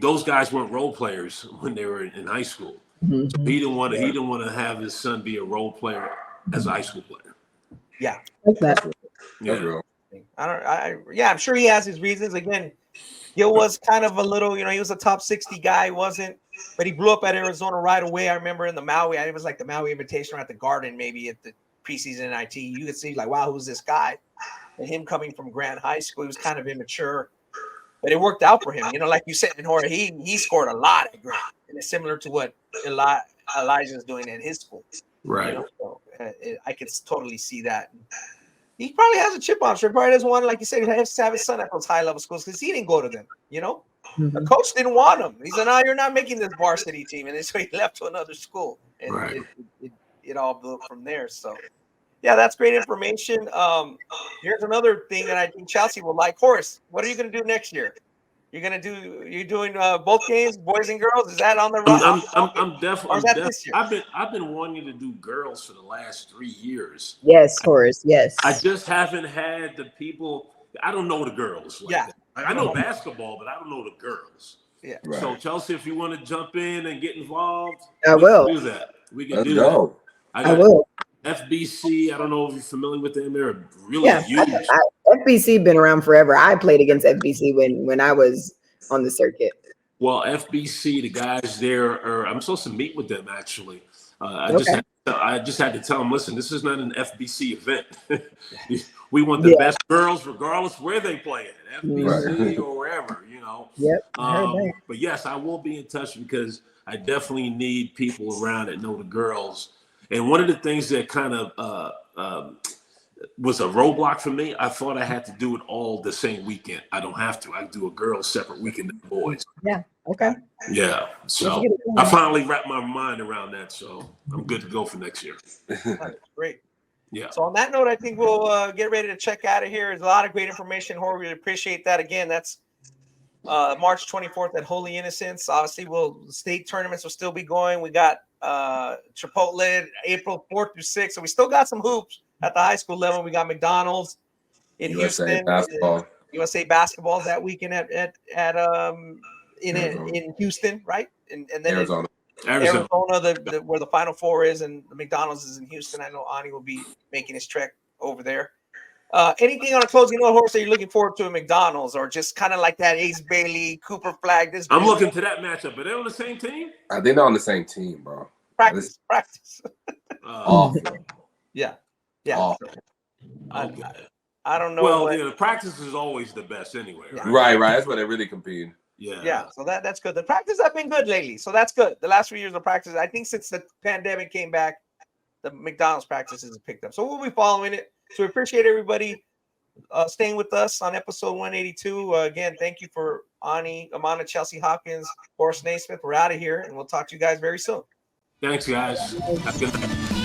B: those guys weren't role players when they were in high school. Mm-hmm. So he didn't want to have his son be a role player as a high school player.
A: Yeah,
D: exactly.
B: Yeah.
A: I'm sure he has his reasons. Again, Gil was kind of a little, he was a top 60 guy, but he blew up at Arizona right away. I remember in the Maui, it was like the Maui Invitational at the Garden, maybe at the preseason IT. You could see like, wow, who's this guy? And him coming from Grant High School, he was kind of immature, but it worked out for him. Like you said in Horror, he scored a lot at Grant, and it's similar to what Elijah's doing at his school.
B: Right.
A: So I could totally see that. he probably has a chip on his shoulder. Probably doesn't want, like you said, he has to have his son at those high level schools because he didn't go to them. You know, the coach didn't want him. He said, "No, you're not making this varsity team," and so he left to another school, and
B: Right.
A: it all blew up from there. So, yeah, that's great information. Here's another thing that I think Chelsea will like. Horace, what are you going to do next year? You're doing both games, boys and girls? Is that on the run?
B: I'm definitely. I've been wanting to do girls for the last 3 years.
D: Yes, Horace. Yes.
B: I just haven't had the people. I don't know the girls. Like that. I know basketball, but I don't know the girls.
A: Yeah.
C: Right.
B: So Chelsea, if you want to jump in and get involved,
D: I will
B: do that. We can
C: Let's
B: do
C: go.
B: that.
D: I will.
B: FBC. I don't know if you're familiar with them. They're really huge.
D: FBC been around forever. I played against FBC when I was on the circuit.
B: Well, FBC, the guys there I'm supposed to meet with them actually. I just had to tell them, listen, this is not an FBC event. We want the best girls, regardless where they play at, FBC or wherever, you know.
D: Yep.
B: But yes, I will be in touch because I definitely need people around that know the girls. And one of the things that kind of was a roadblock for me, I thought I had to do it all the same weekend. I don't have to. I can do a girls separate weekend than boys.
D: Yeah. Okay.
B: Yeah. So I finally wrapped my mind around that. So I'm good to go for next year.
A: Great.
B: Yeah.
A: So on that note, I think we'll get ready to check out of here. There's a lot of great information. Jorge, we appreciate that. Again, that's March 24th at Holy Innocents. Obviously, state tournaments will still be going. We got Chipotle April 4th through 6th. So we still got some hoops at the high school level. We got McDonald's in Houston.
C: Basketball.
A: USA basketball that weekend in Houston, right? And then
C: Arizona,
A: where the Final Four is, and the McDonald's is in Houston. I know Ani will be making his trek over there. Anything on a closing note, Horace, are you looking forward to a McDonald's or just kind of like that Ace Bailey, Cooper Flagg?
B: I'm looking to that matchup. Are they on the same team?
C: I think they're on the same team, bro.
A: Practice.
C: Awful.
A: Yeah.
C: Awful.
B: Okay.
A: I don't know.
B: Well, the practice is always the best anyway.
C: Right. That's where they really compete.
B: Yeah.
A: So that's good. The practice have been good lately, so that's good. The last 3 years of practice, I think since the pandemic came back, the McDonald's practices have picked up. So we'll be following it. So we appreciate everybody staying with us on episode 182. Again, thank you for Ani, Umana, Chelsea, Hopkins, Horace Neysmith. We're out of here, and we'll talk to you guys very soon.
B: Thanks, guys. Have a good night.